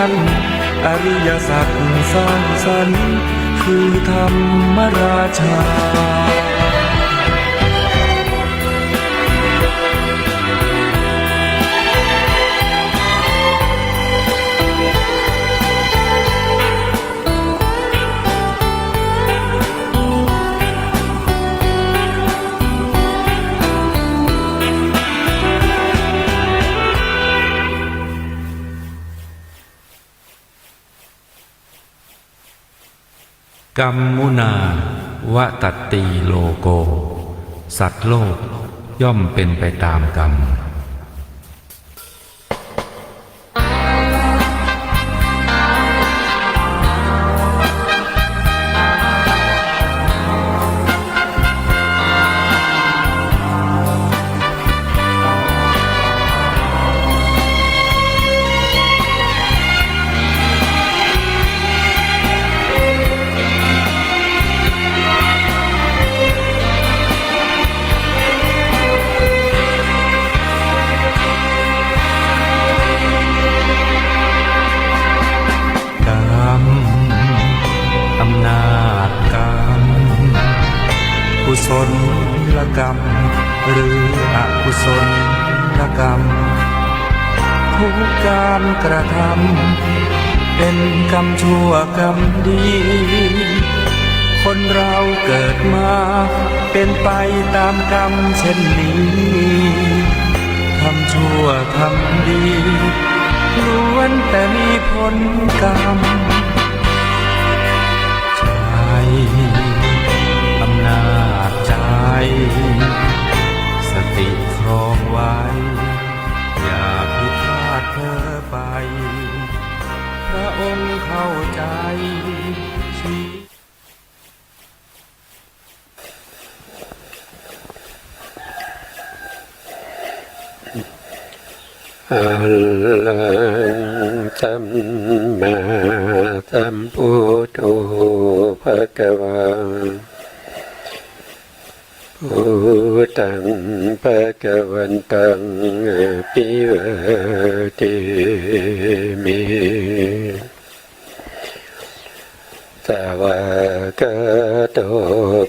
ท่านอริยสัจสร้างสรรค์คือธรรมราชา กัมมุนาวตัตติโลโกสัตว์โลกย่อมเป็นไปตามกรรมอำนาจกรรมกุศลกรรมหรืออกุศลกรรมทุกการกระทำเป็นกรรมชั่วกรรมดีคนเราเกิดมาเป็นไปตามกรรมเช่นนี้ทำชั่วทำดีล้วนแต่มีผลกรรมอำนาจใจสติครองไว้อย่าผิดพลาดเพ้อไปพระองค์เข้าใจชีอะระหังสัมมาสัมพุทโธภะคะวาพุทธังภะคะวันตังอะภิวาเทมิสวากขาโต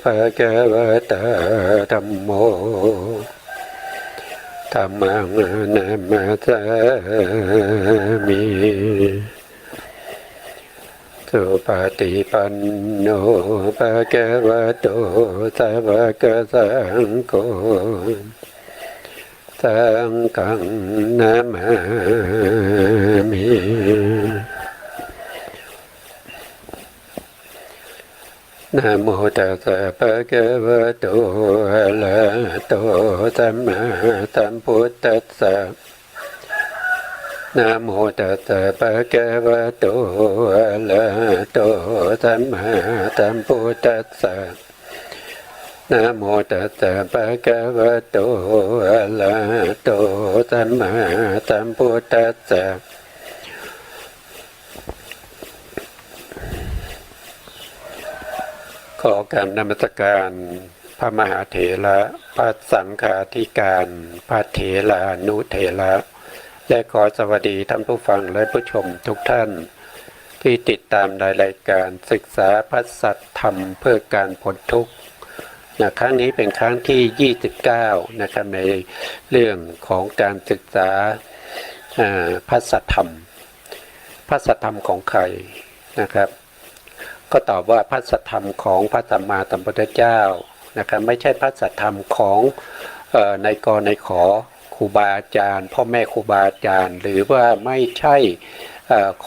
ภะคะวะตาธัมโมธัมมังนัมมาสามิสุปฏิปันโนภะคะวะโตสาวกสังโฆสังฆังนามามินะโมตัสสะภะคะวะโตอะระหะโตสัมมาสัมพุทธัสสะนะโมตัสสะภะคะวะโตอะระหะโตสัมมาสัมพุทธัสสะนะโมตัสสะภะคะวะโตอะระหะโตสัมมาสัมพุทธัสสะขอการนมัสการพระมหาเถระพระสังฆาธิการพระเถรานุเถระและขอสวัสดีท่านผู้ฟังและผู้ชมทุกท่านที่ติดตามรายการศึกษาพระสัทธรรมเพื่อการพ้นทุกข์ครั้งนี้เป็นครั้งที่29นะครับในเรื่องของการศึกษาพระสัทธรรมพระสัทธรรมของใครนะครับก็ตอบว่าพระสัทธรรมของพระสัมมาสัมพุทธเจ้านะครับไม่ใช่พระสัทธรรมของนายกนายขอครูบาอาจารย์พ่อแม่ครูบาอาจารย์หรือว่าไม่ใช่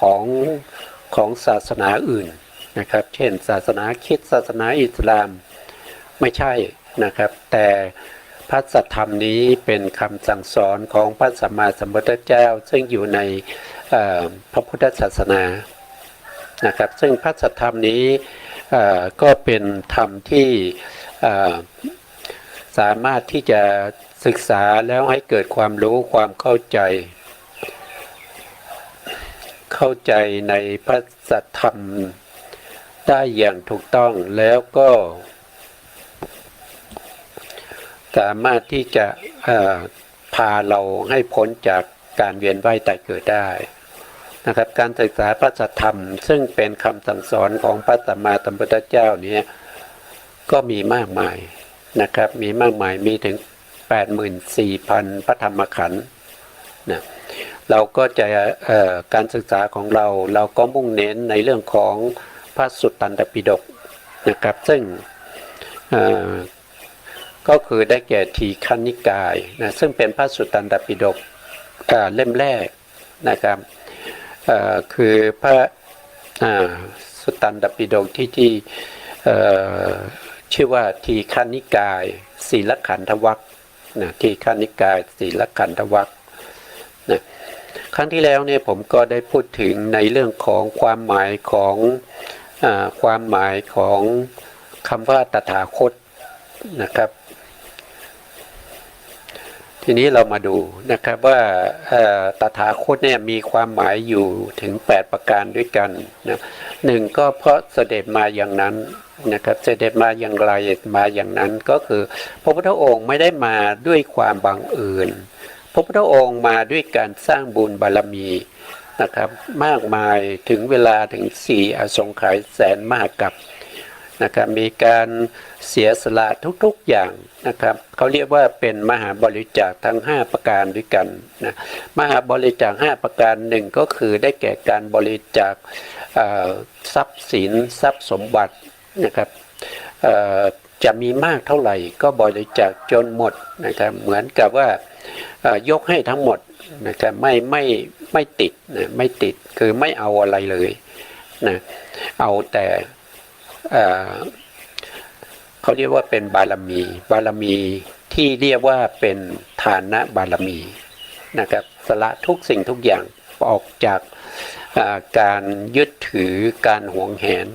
ของศาสนาอื่นนะครับเช่นศาสนาคริสต์ศาสนาอิสลามไม่ใช่นะครับแต่พระสัทธรรมนี้เป็นคำสั่งสอนของพระสัมมาสัมพุทธเจ้าซึ่งอยู่ในพระพุทธศาสนานะครับซึ่งพระสัทธรรมนี้ก็เป็นธรรมที่สามารถที่จะศึกษาแล้วให้เกิดความรู้ความเข้าใจในพระสัทธรรมได้อย่างถูกต้องแล้วก็สามารถที่จะพาเราให้พ้นจากการเวียนว่ายตายเกิดได้ นะครับการศึกษาพระสัทธรรมซึ่งเป็นคำสั่งสอนของพระสัมมาสัมพุทธเจ้านี้ก็มีมากมายนะครับมีมากมายมีถึง 84,000 พระธรรมขันธ์นะเราก็จะการศึกษาของเราก็มุ่งเน้นในเรื่องของพระสุตตันตปิฎกนะครับซึ่งก็คือได้แก่ทีฆนิกายนะซึ่งเป็นพระสุตตันตปิฎกเล่มแรกนะครับคือพระสุตตันตปิฎกที่ชื่อว่าทีฆนิกายศีลขันธวรรคนะทีฆนิกายศีลขันธวรรคนะครั้งที่แล้วเนี่ยผมก็ได้พูดถึงในเรื่องของความหมายของคำว่าตถาคตนะครับทีนี้เรามาดูนะครับว่าตถาคตเนี่ยมีความหมายอยู่ถึง8ประการด้วยกันนะหนึ่งก็เพราะเสด็จมาอย่างนั้นนะครับเสด็จมาอย่างไรมาอย่างนั้นก็คือพระพุทธองค์ไม่ได้มาด้วยความบังเอิญพระพุทธองค์มาด้วยการสร้างบุญบารมีนะครับมากมายถึงเวลาถึง4อสงไขยแสนมหากัปนะครับมีการเสียสละทุกๆอย่างนะครับเขาเรียกว่าเป็นมหาบริจาคทั้ง5ประการด้วยกันนะมหาบริจาค5ประการหนึ่งก็คือได้แก่การบริจาคทรัพย์สินทรัพย์สมบัตินะครับจะมีมากเท่าไหร่ก็บริจาคจนหมดนะครับเหมือนกับว่ายกให้ทั้งหมดนะครับไม่ติดนะไม่ติดคือไม่เอาอะไรเลยนะเอาแต่เขาเรียกว่าเป็นบารมีที่เรียกว่าเป็นฐานะบารมีนะครับสละทุกสิ่งทุกอย่างออกจากการยึดถือการหวงแหน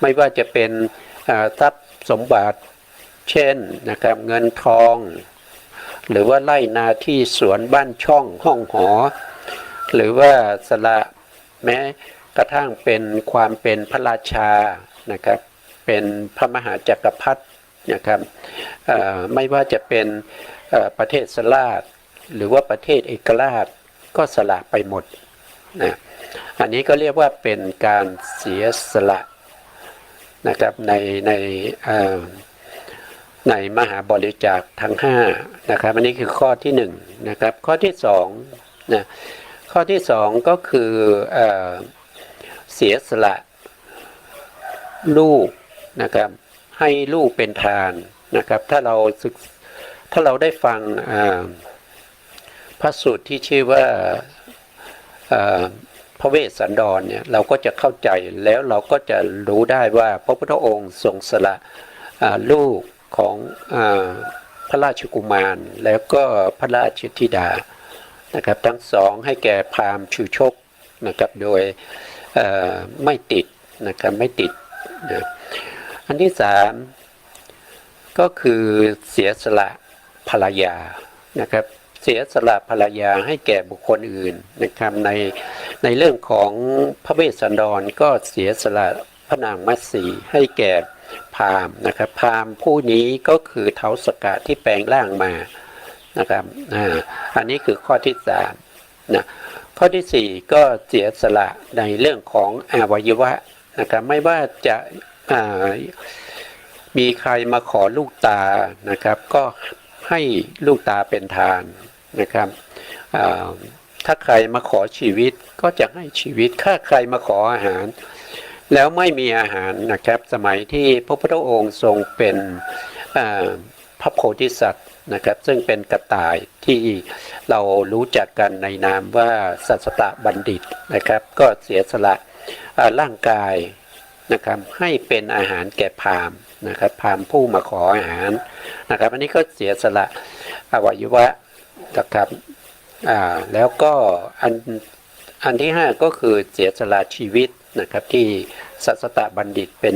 ไม่ว่าจะเป็นทรัพย์สมบัติเช่นนะครับเงินทองหรือว่าไร่นาที่สวนบ้านช่องห้องหอหรือว่าสละแม้กระทั่งเป็นความเป็นพระราชานะครับเป็นพระมหาจักรพรรดินะครับไม่ว่าจะเป็นประเทศสลาดหรือว่าประเทศเอกราชก็สละไปหมดนะอันนี้ก็เรียกว่าเป็นการเสียสละนะครับในมหาบริจาคทั้ง5นะครับอันนี้คือข้อที่1นะครับข้อที่2นะข้อที่2ก็คือเสียสละลูกนะครับให้ลูกเป็นทานนะครับถ้าเราได้ฟังพระสูตรที่ชื่อว่าพระเวสสันดรเนี่ยเราก็จะเข้าใจแล้วเราก็จะรู้ได้ว่าพระพุทธองค์ทรงสละลูกของพระราชกุมารแล้วก็พระราชธิดานะครับทั้งสองให้แก่พราหมณ์ชูชกนะครับโดยไม่ติดนะครับไม่ติดนะอันที่3ก็คือเสียสละภรรยานะครับเสียสละภรรยาให้แก่บุคคลอื่นนะครับในเรื่องของพระเวสสันดรก็เสียสละพระนางมัตสีให้แก่พราหมณ์นะครับพราหมณ์ผู้นี้ก็คือท้าวสกะที่แปลงร่างมานะครับอันนี้คือข้อที่3นะข้อที่4ก็เสียสละในเรื่องของอวัยวะนะครับไม่ว่าจะมีใครมาขอลูกตานะครับก็ให้ลูกตาเป็นทานนะครับถ้าใครมาขอชีวิตก็จะให้ชีวิตถ้าใครมาขออาหารแล้วไม่มีอาหารนะครับสมัยที่พระพุทธองค์ทรงเป็นพระโพธิสัตว์นะครับซึ่งเป็นกระต่ายที่เรารู้จักกันในนามว่าสัสตบัณฑิตนะครับก็เสียสละร่างกายนะครับให้เป็นอาหารแก่พราหมณ์นะครับพราหมณ์ผู้มาขออาหารนะครับอันนี้ก็เสียสละอวัยวะนะครับแล้วก็อันที่5ก็คือเสียสละชีวิตนะครับที่สัสตบัณฑิตเป็น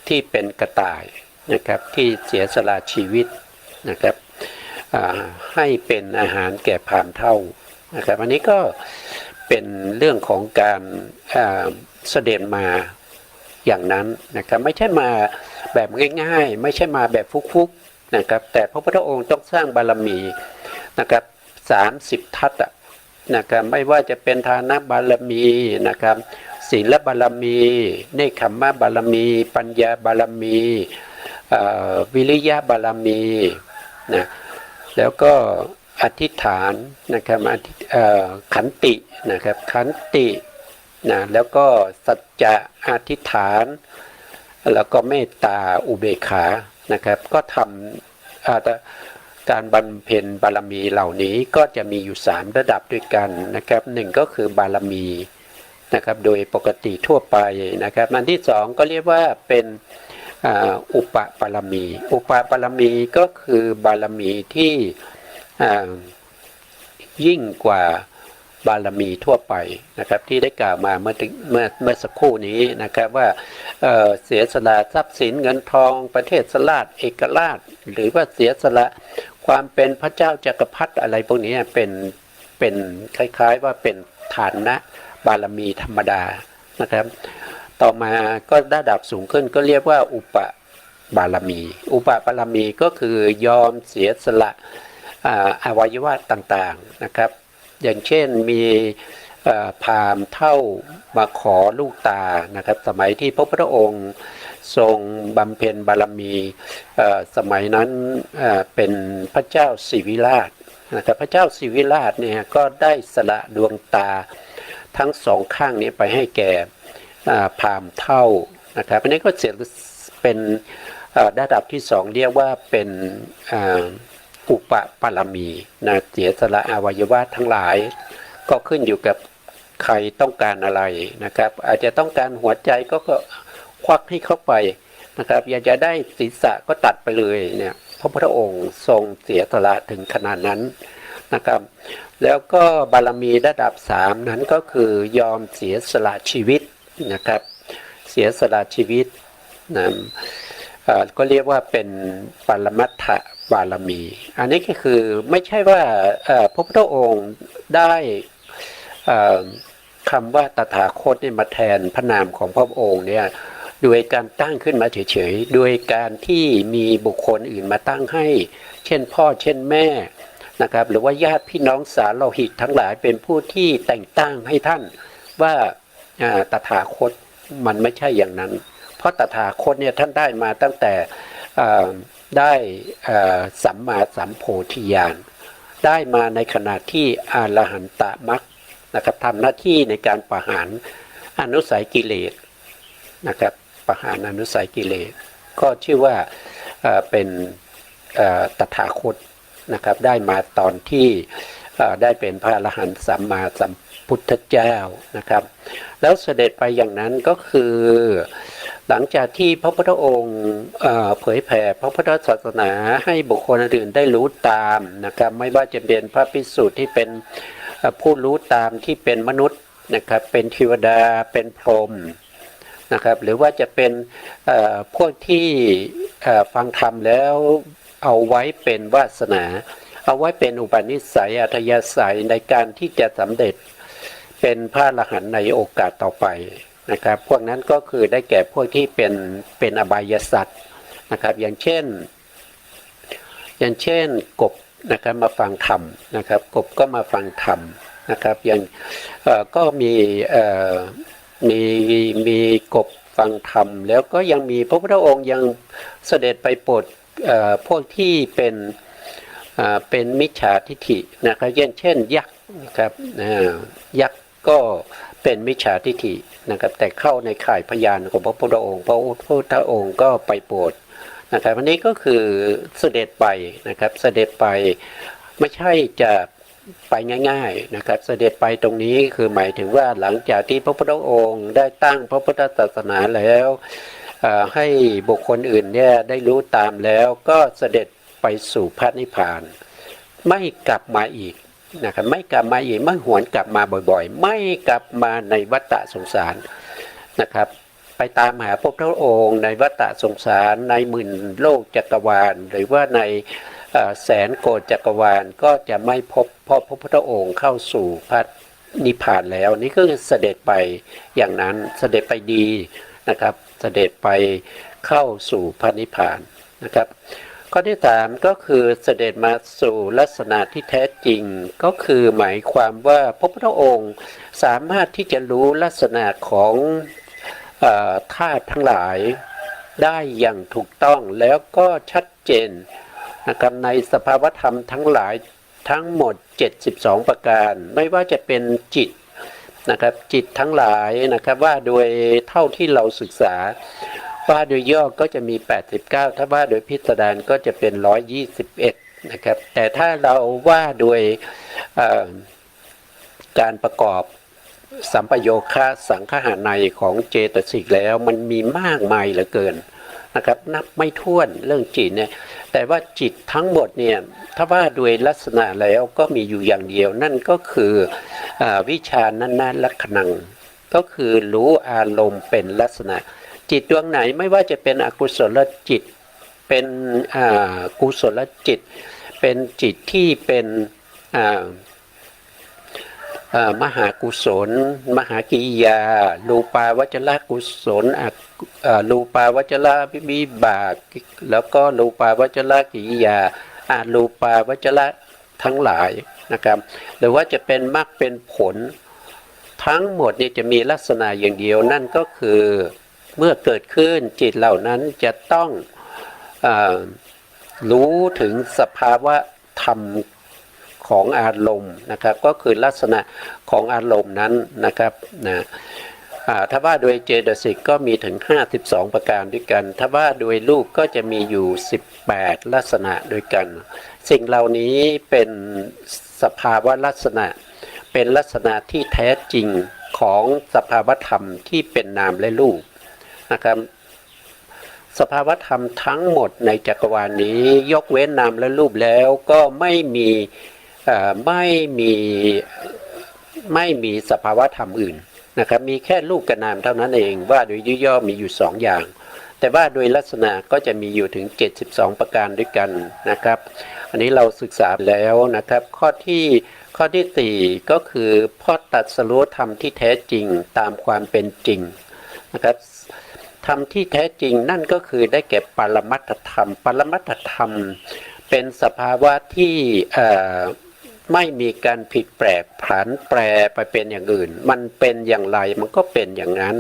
ที่เป็นกระต่ายนะครับที่เสียสละชีวิตนะครับให้เป็นอาหารแก่พราหมณ์เท่านะครับอันนี้ก็เป็นเรื่องของการเสด็จมาอย่างนั้นนะครับไม่ใช่มาแบบง่ายๆไม่ใช่มาแบบฟุกๆนะครับแต่พระพุทธองค์ต้องสร้างบารมีนะครับ30 ทัศ นะครับไม่ว่าจะเป็นทานบารมีนะครับศีลบารมีเนคขมมะบารมีปัญญาบารมีวิริยะบารมีนะแล้วก็อธิษฐานนะครับขันตินะครับขันตินะแล้วก็สัจจะอธิษฐานแล้วก็เมตตาอุเบกขานะครับก็ทำการบำเพ็ญบารมีเหล่านี้ก็จะมีอยู่3ระดับด้วยกันนะครับหนึ่งก็คือบารมีนะครับโดยปกติทั่วไปนะครับอันที่2ก็เรียกว่าเป็นอุปบารมีอุปบารมีก็คือบารมีที่ยิ่งกว่าบารมีทั่วไปนะครับที่ได้กล่าวมาเมื่อสักครู่นี้นะครับว่าเสียสละทรัพย์สินเงินทองประเทศสลาดเอกราชหรือว่าเสียสละความเป็นพระเจ้าจักรพรรดิอะไรพวกนี้เป็นคล้ายๆว่าเป็นฐานะบารมีธรรมดานะครับต่อมาก็ระดับสูงขึ้นก็เรียกว่าอุปบารมีอุปบารมีก็คือยอมเสียสละอวัยวะต่างๆนะครับอย่างเช่นมีพราหมณ์เท่ามาขอลูกตานะครับสมัยที่พระพุทธองค์ทรงบำเพ็ญบารมีสมัยนั้นเป็นพระเจ้าศิวิราชนะครับพระเจ้าศิวิราชเนี่ยก็ได้สละดวงตาทั้ง2ข้างนี้ไปให้แก่พราหมณ์เท่านะครับอันนี้ก็เสร็จเป็นระดับที่2เรียกว่าเป็นอุปบารมีนะเสียสละอวัยวะทั้งหลายก็ขึ้นอยู่กับใครต้องการอะไรนะครับอาจจะต้องการหัวใจก็ควักให้เข้าไปนะครับอยากจะได้ศีรษะก็ตัดไปเลยเนี่ยพระพุทธองค์ทรงเสียสละถึงขนาดนั้นนะครับแล้วก็บารมีระดับ3นั้นก็คือยอมเสียสละชีวิตนะครับเสียสละชีวิตนะก็เรียกว่าเป็นปรมัตถบารมีอันนี้ก็คือไม่ใช่ว่าพระพุทธองค์ได้คำว่าตถาคตนี่มาแทนพระนามของพระองค์เนี่ยโดยการตั้งขึ้นมาเฉยๆโดยการที่มีบุคคลอื่นมาตั้งให้เช่นพ่อเช่นแม่นะครับหรือว่าญาติพี่น้องสาโลหิตทั้งหลายเป็นผู้ที่แต่งตั้งให้ท่านว่าตถาคตมันไม่ใช่อย่างนั้นเพราะตถาคตเนี่ยท่านได้มาตั้งแต่ได้สัมมาสัมโพธิญาณได้มาในขณะที่อรหันตมรรคนะครับทำหน้าที่ในการประหารอนุสัยกิเลสนะครับประหารอนุสัยกิเลสก็ชื่อว่าเป็นตถาคตนะครับได้มาตอนที่ได้เป็นพระอรหันตสัมมาสัมพุทธเจ้านะครับแล้วเสด็จไปอย่างนั้นก็คือหลังจากที่พระพุทธองค์เผยแผ่พระพุทธศาสนาให้บุคคลอื่นได้รู้ตามนะครับไม่ว่าจะเป็นพระภิกษุที่เป็นผู้รู้ตามที่เป็นมนุษย์นะครับเป็นเทวดาเป็นพรหมนะครับหรือว่าจะเป็นพวกที่ฟังธรรมแล้วเอาไว้เป็นวาสนาเอาไว้เป็นอุปนิสัยอัธยาศัยในการที่จะสำเร็จเป็นพระอรหันต์ในโอกาสต่อไปนะครับพวกนั้นก็คือได้แก่พวกที่เป็นอบายสัตว์นะครับอย่างเช่นกบนะครับมาฟังธรรมนะครับกบก็มาฟังธรรมนะครับอย่างก็มีกบฟังธรรมแล้วก็ยังมีพระพุทธองค์ยังเสด็จไปโปรดพวกที่เป็นมิจฉาทิฏฐินะครับเช่นยักษ์นะครับยักษ์ก็เป็นมิจฉาทิฏฐินะครับแต่เข้าในข่ายพยานของพระพุทธองค์พระพุทธองค์ก็ไปโปรดนะครับวันนี้ก็คือเสด็จไปนะครับเสด็จไปไม่ใช่จะไปง่ายๆนะครับเสด็จไปตรงนี้คือหมายถึงว่าหลังจากที่พระพุทธองค์ได้ตั้งพระพุทธศาสนาแล้วให้บุคคลอื่นเนี่ยได้รู้ตามแล้วก็เสด็จไปสู่พระนิพพานไม่กลับมาอีกนะครับไม่กลับมาอีกไม่หวนกลับมาบ่อยๆไม่กลับมาในวัฏฏะสงสารนะครับไปตามหาพระพุทธองค์ในวัฏฏะสงสารในหมื่นโลกจักรวาลหรือว่าในแสนโกฏจักรวาลก็จะไม่พบเพราะพระพุทธองค์เข้าสู่พระนิพพานแล้วนี่ก็เสด็จไปอย่างนั้นเสด็จไปดีนะครับเสด็จไปเข้าสู่พระนิพพานนะครับ ข้อที่สามก็คือเสด็จมาสู่ลักษณะที่แท้จริงก็คือหมายความว่าพระพุทธองค์สามารถที่จะรู้ลักษณะของธาตุทั้งหลายได้อย่างถูกต้องแล้วก็ชัดเจนนะครับในสภาวธรรมทั้งหลายทั้งหมด72ประการไม่ว่าจะเป็นจิตนะครับจิตทั้งหลายนะครับว่าโดยเท่าที่เราศึกษาว่าโดยย่อก็จะมี89ถ้าว่าโดยพิสดารก็จะเป็น121นะครับแต่ถ้าเราว่าโดยการประกอบสัมปโยคะสังขหาในของเจตสิกแล้วมันมีมากมายเหลือเกินนะครับนับไม่ถ้วนเรื่องจิตเนี่ยแต่ว่าจิตทั้งหมดเนี่ยถ้าว่าโดยลักษณะแล้วก็มีอยู่อย่างเดียวนั่นก็คือวิชานั้นๆลักขณังก็คือรู้อารมณ์เป็นลักษณะจิตดวงไหนไม่ว่าจะเป็นอกุศลจิตเป็นกุศลจิตเป็นจิตที่เป็นมหากุศลมหากิริยารูปาวจรกุศลรูปาวจรวิบากแล้วก็รูปาวจรกิริยาอารูปาวจรทั้งหลายนะครับหรือว่าจะเป็นมรรคเป็นผลทั้งหมดนี่จะมีลักษณะอย่างเดียวนั่นก็คือเมื่อเกิดขึ้นจิตเหล่านั้นจะต้องรู้ถึงสภาวะธรรมของอารมณ์นะครับก็คือลักษณะของอารมณ์นั้นนะครับนะถ้าว่าโดยเจตสิกก็มีถึง52ประการด้วยกันถ้าว่าโดยรูปก็จะมีอยู่18ลักษณะด้วยกันสิ่งเหล่านี้เป็นสภาวะลักษณะเป็นลักษณะที่แท้จริงของสภาวธรรมที่เป็นนามและรูปนะครับสภาวธรรมทั้งหมดในจักรวาลนี้ยกเว้นนามและรูปแล้วก็ไม่มีสภาวธรรมอื่นนะครับมีแค่รูปกับนามเท่านั้นเองว่าโดยย่อมีอยู่2อย่างแต่ว่าโดยลักษณะก็จะมีอยู่ถึง72ประการด้วยกันนะครับอันนี้เราศึกษาแล้วนะครับข้อที่4ก็คือพอตรัสรู้ธรรมที่แท้จริงตามความเป็นจริงนะครับธรรมที่แท้จริงนั่นก็คือได้แก่ปรมัตถธรรมปรมัตถธรรมเป็นสภาวะที่ไม่มีการผิดแปลกผันแปรไปเป็นอย่างอื่นมันเป็นอย่างไรมันก็เป็นอย่างนั้น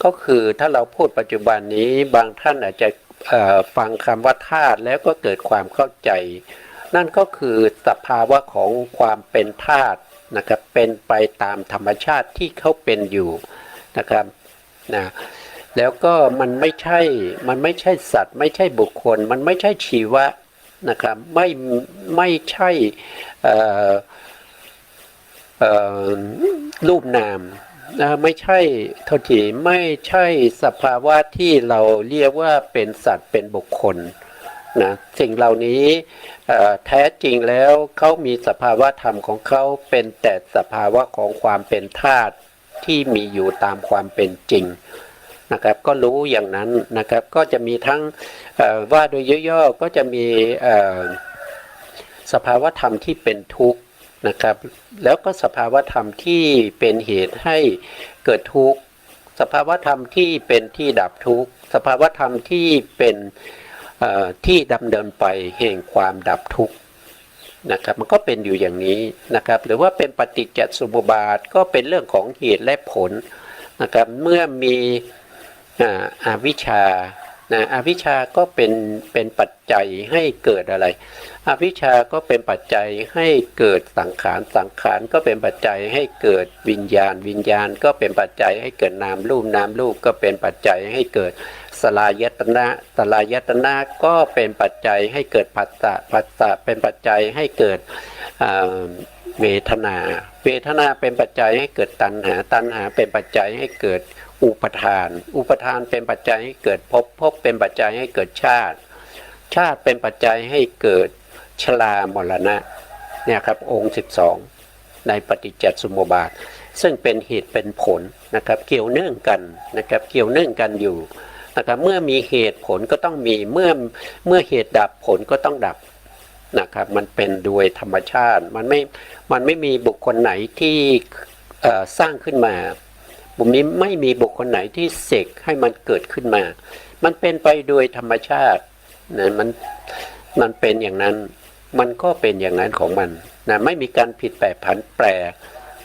ก็คือถ้าเราพูดปัจจุบันนี้บางท่านอาจจะฟังคำว่าธาตุแล้วก็เกิดความเข้าใจนั่นก็คือสภาวะของความเป็นธาตุนะครับเป็นไปตามธรรมชาติที่เขาเป็นอยู่นะครับนะแล้วก็มันไม่ใช่สัตว์ไม่ใช่บุคคลมันไม่ใช่ชีวะนะครับไม่ใช่รูปนามไม่ใช่โทษทีไม่ใช่สภาวะที่เราเรียกว่าเป็นสัตว์เป็นบุคคลนะสิ่งเหล่านี้แท้จริงแล้วเขามีสภาวะธรรมของเขาเป็นแต่สภาวะของความเป็นธาตุที่มีอยู่ตามความเป็นจริงนะครับก็รู้อย่างนั้นนะครับก็จะมีทั้งว่าโดยย่อๆก็จะมีสภาวธรรมที่เป็นทุกข์นะครับแล้วก็สภาวธรรมที่เป็นเหตุให้เกิดทุกข์สภาวธรรมที่เป็นที่ดับทุกข์สภาวธรรมที่เป็นที่ดำเนินไปแห่งความดับทุกข์นะครับมันก็เป็นอยู่อย่างนี้นะครับหรือว่าเป็นปฏิจจสมุปบาทก็เป็นเรื่องของเหตุและผลนะครับเมื่อมีอวิชชาอวิชชาก็เป็นปัจจัยให้เกิดอะไรอวิชชาก็เป็นปัจจัยให้เกิดสังขารสังขารก็เป็นปัจจัยให้เกิดวิญญาณวิญญาณก็เป็นปัจจัยให้เกิดนามรูปนามรูปก็เป็นปัจจัยให้เกิดสลายตนะสลายตนะก็เป็นปัจจัยให้เกิดผัสสะผัสสะเป็นปัจจัยให้เกิดเวทนาเวทนาเป็นปัจจัยให้เกิดตัณหาตัณหาเป็นปัจจัยให้เกิดอุปทานอุปทานเป็นปัจจัยให้เกิดภพภพเป็นปัจจัยให้เกิดชาติชาติเป็นปัจจัยให้เกิดชรามรณะเนี่ยครับองค์12ในปฏิจจสมุปบาทซึ่งเป็นเหตุเป็นผลนะครับเกี่ยวเนื่องกันนะครับเกี่ยวเนื่องกันอยู่นะครับเมื่อมีเหตุผลก็ต้องมีเมื่อเหตุดับผลก็ต้องดับนะครับมันเป็นโดยธรรมชาติมันไม่มีบุคคลไหนที่สร้างขึ้นมาบุคคลนี้ไม่มีบุคคลไหนที่เสกให้มันเกิดขึ้นมามันเป็นไปโดยธรรมชาติ นะมันเป็นอย่างนั้นมันก็เป็นอย่างนั้นของมันนะไม่มีการผิดแปรผันแปร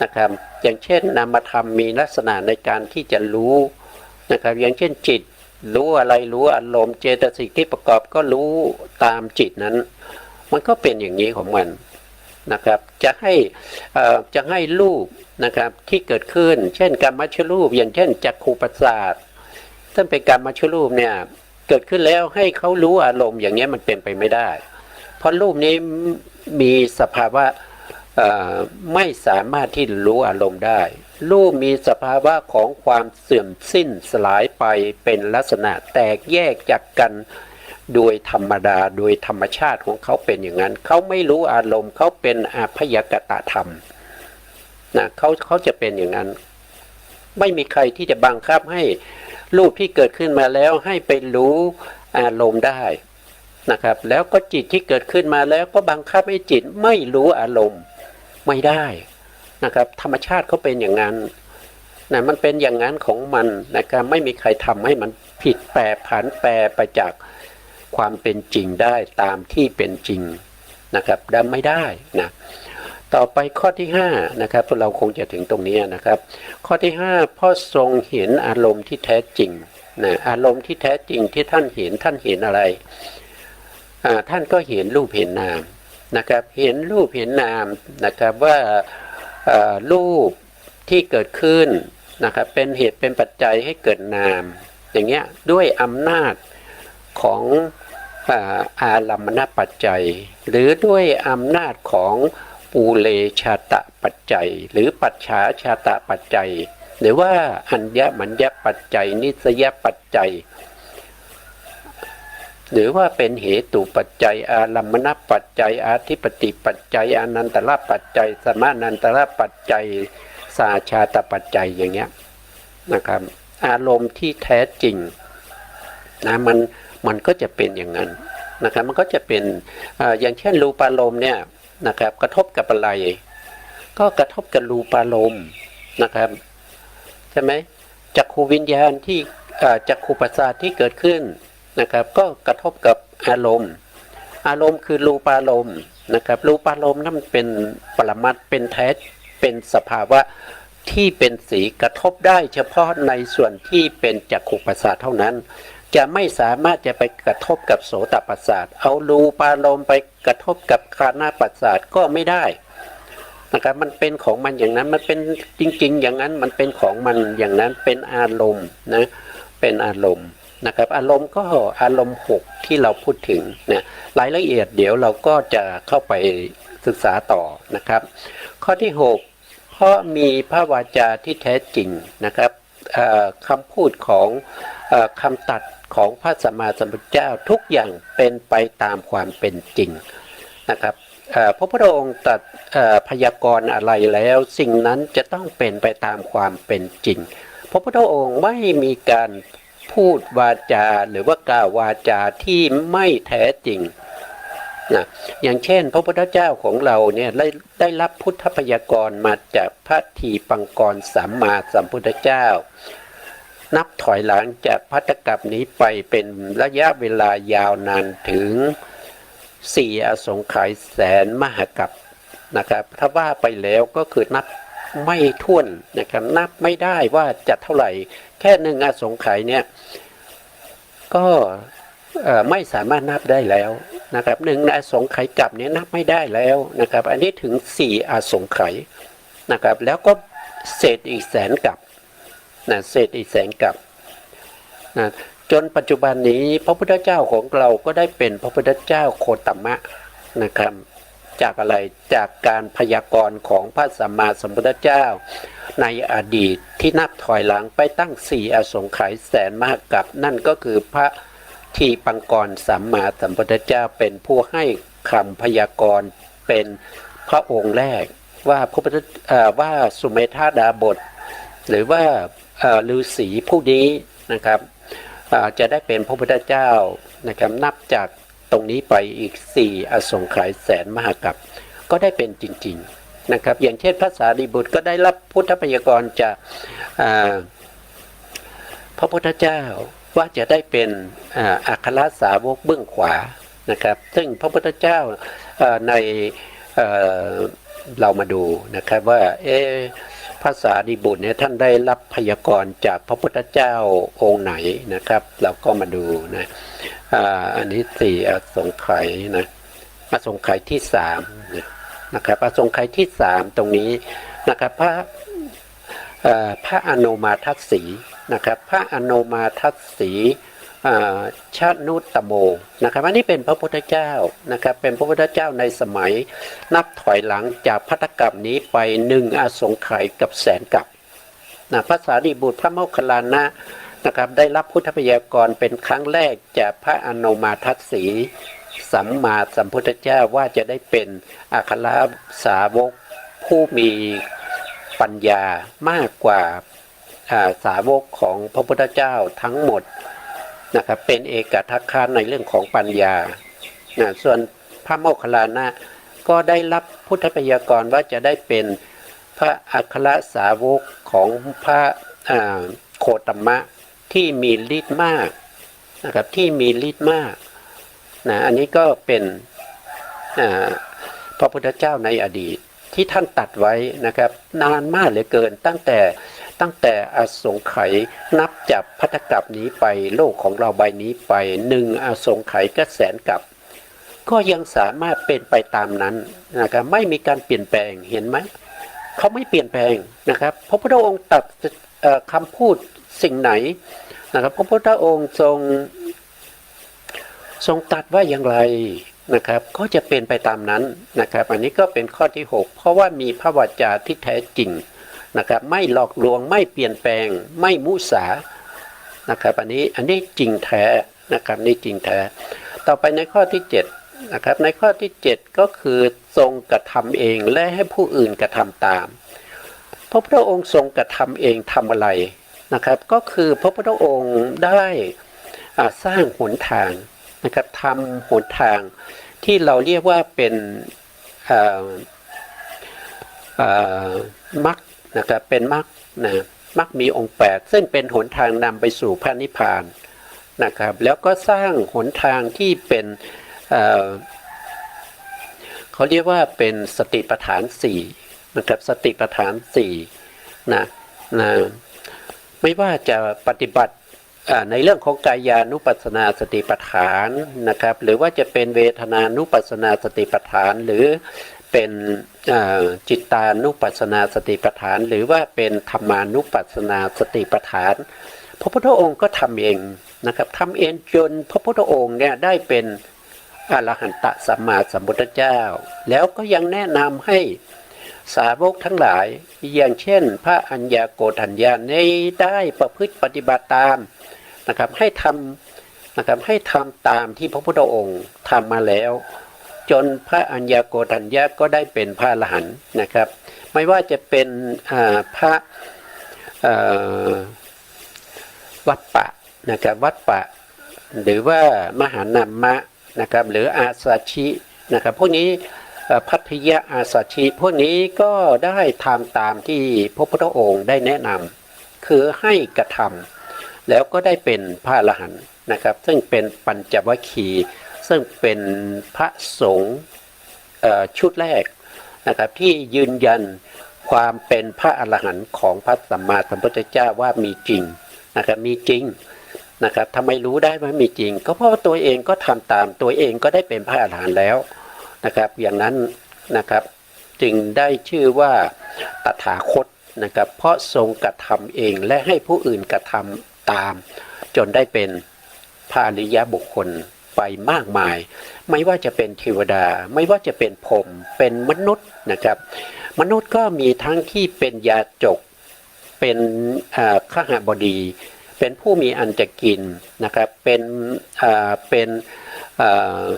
นะครับอย่างเช่นนามธรรมมีลักษณะในการที่จะรู้นะครับอย่างเช่นจิตรู้อะไรรู้อารมณ์เจตสิกที่ประกอบก็รู้ตามจิตนั้นมันก็เป็นอย่างนี้ของมันนะครับจะให้รูปนะครับที่เกิดขึ้นเช่นกรรมชรูปอย่างเช่นจักขุประสาทซึ่งเป็นกรรมชรูปเนี่ยเกิดขึ้นแล้วให้เขารู้อารมณ์อย่างนี้มันเป็นไปไม่ได้เพราะรูปนี้มีสภาวะไม่สามารถที่รู้อารมณ์ได้รูปมีสภาวะของความเสื่อมสิ้นสลายไปเป็นลักษณะแตกแยกจากกันโดยธรรมดาโดยธรรมชาติของเขาเป็นอย่างนั้นเขาไม่รู้อารมณ์เขาเป็นอภยกตธรรมนะเขาจะเป็นอย่างนั้นไม่มีใครที่จะบังคับให้รูปที่เกิดขึ้นมาแล้วให้ไปรู้อารมณ์ได้นะครับแล้วก็จิตที่เกิดขึ้นมาแล้วก็บังคับให้จิตไม่รู้อารมณ์ไม่ได้นะครับธรรมชาติเขาเป็นอย่างนั้นนะมันเป็นอย่างนั้นของมันนะครับไม่มีใครทำให้มันผิดแปรผันแปรไปจากความเป็นจริงได้ตามที่เป็นจริงนะครับได้ไม่ได้นะต่อไปข้อที่5นะครับเราคงจะถึงตรงนี้นะครับข้อที่5พ่อทรงเห็นอารมณ์ที่แท้จริงนะอารมณ์ที่แท้จริงที่ท่านเห็นอะไรท่านก็เห็นรูปเห็นนามนะครับเห็นรูปเห็นนามนะครับว่ารูปที่เกิดขึ้นนะครับเป็นเหตุเป็นปัจจัยให้เกิดนามอย่างเงี้ยด้วยอำนาจของอารัมมณปัจจัยหรือด้วยอำนาจของปูเลชาตะปัจจัยหรือปัจฉาชาตะปัจจัยหรือว่าอัญญมัญญปัจจัยนิสยปัจจัยหรือว่าเป็นเหตุปัจจัยอารัมมณปัจจัยอาธิปติปัจจัยอนันตระปัจจัยสมานันตระปัจจัยสาชาตปัจจัยอย่างเงี้ยนะครับอารมณ์ที่แท้จริงนะมันก็จะเป็นอย่างนั้นนะครับมันก็จะเป็นอย่างเช่นรูปารมณ์เนี่ยนะครับกระทบกับอะไรก็กระทบกับรูปารมณ์นะครับใช่ไหมจักขูวิญญาณที่จักขูประสาทที่เกิดขึ้นนะครับก็กระทบกับอารมณ์คือรูปารมณ์นะครับรูปารมณ์นั่นเป็นปรมัตถ์เป็นแท้เป็นสภาวะที่เป็นสีกระทบได้เฉพาะในส่วนที่เป็นจักขุประสาทเท่านั้นจะไม่สามารถจะไปกระทบกับโสตประสาทเอารูปารมณ์ไปกระทบกับคานาประสาทก็ไม่ได้นะครับมันเป็นของมันอย่างนั้นมันเป็นจริงๆอย่างนั้นมันเป็นของมันอย่างนั้นเป็นอารมณ์นะเป็นอารมณ์นะครับอารมณ์ก็อารมณ์6ที่เราพูดถึงนะรายละเอียดเดี๋ยวเราก็จะเข้าไปศึกษาต่อนะครับข้อที่6เพราะมีพระวาจาที่แท้จริงนะครับคำพูดของคำตัดของพระสัมมาสัมพุทธเจ้าทุกอย่างเป็นไปตามความเป็นจริงนะครับพระพุทธองค์ตรัสพยากรณ์อะไรแล้วสิ่งนั้นจะต้องเป็นไปตามความเป็นจริงพระพุทธองค์ไม่มีการพูดวาจาหรือว่ากล่าววาจาที่ไม่แท้จริงนะอย่างเช่นพระพุทธเจ้าของเราเนี่ยได้รับพุทธพยากรณ์มาจากพระทีปังกรสัมมาสัมพุทธเจ้านับถอยหลังจากภัตตกัปนี้ไปเป็นระยะเวลายาวนานถึง4อสงไขยแสนมหกัปนะครับถ้าว่าไปแล้วก็คือนับไม่ถ้วนนะครับนับไม่ได้ว่าจะเท่าไหร่แค่1อสงไขยเนี่ยก็ไม่สามารถนับได้แล้วนะครับ1อสงไขยกับนี้นับไม่ได้แล้วนะครับอันนี้ถึง4อสงไขยนะครับแล้วก็เศษอีกแสนกับนะเศษอีกแสนกับนะจนปัจจุบันนี้พระพุทธเจ้าของเราก็ได้เป็นพระพุทธเจ้าโคตมะนะครับจากอะไรจากการพยากรณ์ของพระสัมมาสัมพุทธเจ้าในอดีตที่นับถอยหลังไปตั้ง4อสงไขยแสนมหกัปนั่นก็คือพระทีปังกรสัมมาสัมพุทธเจ้าเป็นผู้ให้คำพยากรณ์เป็นพระองค์แรกว่าพระพุทธว่าสุเมธาดาบทหรือว่าฤาษีผู้นี้นะครับจะได้เป็นพระพุทธเจ้านะครับนับจากตรงนี้ไปอีก4อสงไขยแสนมหกัปก็ได้เป็นจริงๆนะครับอย่างเช่นพระสารีบุตรก็ได้รับพุทธพยากรณ์จากพระพุทธเจ้า ว่าจะได้เป็นอัครสาวกเบื้องขวานะครับซึ่งพระพุทธเจ้าในเรามาดูนะครับว่าภาษาดิบุตรเนี่ยท่านได้รับพยากรณ์จากพระพุทธเจ้าองค์ไหนนะครับเราก็มาดูนะอันนี้4อสงไขยนะอสงไขยที่3นะครับอสงไขยที่3ตรงนี้นะครับพระอโนมาทัสสีนะครับพระอโนมาทัสสีชานุตตโมนะครับอันนี้เป็นพระพุทธเจ้านะครับเป็นพระพุทธเจ้าในสมัยนับถอยหลังจากพัทธกัปนี้ไป1อสงไขยกับแสนกัปนะพระสารีบุตรพระโมคคัลลานะนะครับได้รับพุทธพยากรณ์เป็นครั้งแรกจากพระอโนมาทัสสีสัมมาสัมพุทธเจ้าว่าจะได้เป็นอัครสาวกผู้มีปัญญามากกว่าสาวกของพระพุทธเจ้าทั้งหมดนะครับเป็นเอกทัคคะในเรื่องของปัญญาส่วนพระโมคคัลลานะก็ได้รับพุทธพยากรณ์ว่าจะได้เป็นพระอัครสาวกของพระโคตมะที่มีฤทธิ์มากนะครับที่มีฤทธิ์มากอันนี้ก็เป็นพระพุทธเจ้าในอดีตที่ท่านตัดไว้นะครับนานมากเหลือเกินตั้งแต่อสงไขยนับจากพัทธกัปนี้ไปโลกของเราใบนี้ไป1อสงไขยก็แสนกัปก็ยังสามารถเป็นไปตามนั้นนะครับไม่มีการเปลี่ยนแปลงเห็นไหมเขาไม่เปลี่ยนแปลงนะครับพระพุทธองค์ตัดคำพูดสิ่งไหนนะครับพระพุทธองค์ทรงตัดว่าอย่างไรนะครับก็จะเป็นไปตามนั้นนะครับอันนี้ก็เป็นข้อที่6เพราะว่ามีพระวจาที่แท้จริงนะครับไม่หลอกลวงไม่เปลี่ยนแปลงไม่มุสานะครับอันนี้จริงแท้นะครับนี่จริงแท้ต่อไปในข้อที่7นะครับในข้อที่7ก็คือทรงกระทำเองและให้ผู้อื่นกระทำตามพระพุทธองค์ทรงกระทำเองทำอะไรนะครับก็คือพระพุทธองค์ได้สร้างหนทางนะครับทำหนทางที่เราเรียกว่าเป็นมรรคนะครับเป็นมรรคมรรคมีองค์8ซึ่งเป็นหนทางนำไปสู่พระนิพพานนะครับแล้วก็สร้างหนทางที่เป็นเขาเรียกว่าเป็นสติปัฏฐาน4นะครับสติปัฏฐาน4นะไม่ว่าจะปฏิบัติในเรื่องของกายานุปัสสนาสติปัฏฐานนะครับหรือว่าจะเป็นเวทนานุปัสสนาสติปัฏฐานหรือเป็นจิตตานุปัสสนาสติปัฏฐานหรือว่าเป็นธรรมานุปัสสนาสติปัฏฐานพระพุทธองค์ก็ทำเองนะครับทำเองจนพระพุทธองค์เนี่ยได้เป็นอรหันตสัมมาสัมพุทธเจ้าแล้วก็ยังแนะนำให้สาวกทั้งหลายอย่างเช่นพระอัญญาโกฏัญญาได้ประพฤติปฏิบัติตามนะครับให้ทำตามที่พระพุทธองค์ทำมาแล้วจนพระอัญญาโกฏัญญาก็ได้เป็นพระอรหันต์นะครับไม่ว่าจะเป็นพระวัปปะนะครับวัปปะหรือว่ามหานามะนะครับหรืออาสาชินะครับพวกนี้พัทยาอาสาชิพวกนี้ก็ได้ทำตามที่พระพุทธองค์ได้แนะนำคือให้กระทำแล้วก็ได้เป็นพระอรหันต์นะครับซึ่งเป็นปัญจวัคคีย์ซึ่งเป็นพระสงฆ์ชุดแรกนะครับที่ยืนยันความเป็นพระอรหันต์ของพระสัมมาสัมพุทธเจ้าว่ามีจริงนะครับมีจริงนะครับทำไมรู้ได้ว่ามีจริงก็เพราะว่าตัวเองก็ทำตามตัวเองก็ได้เป็นพระอรหันต์แล้วนะครับอย่างนั้นนะครับจึงได้ชื่อว่าตถาคตนะครับเพราะทรงกระทำเองและให้ผู้อื่นกระทำตามจนได้เป็นพระอริยบุคคลไปมากมายไม่ว่าจะเป็นเทวดาไม่ว่าจะเป็นพรหมเป็นมนุษย์นะครับมนุษย์ก็มีทั้งที่เป็นยาจกเป็นขหบดีเป็นผู้มีอันจะกินนะครับเป็น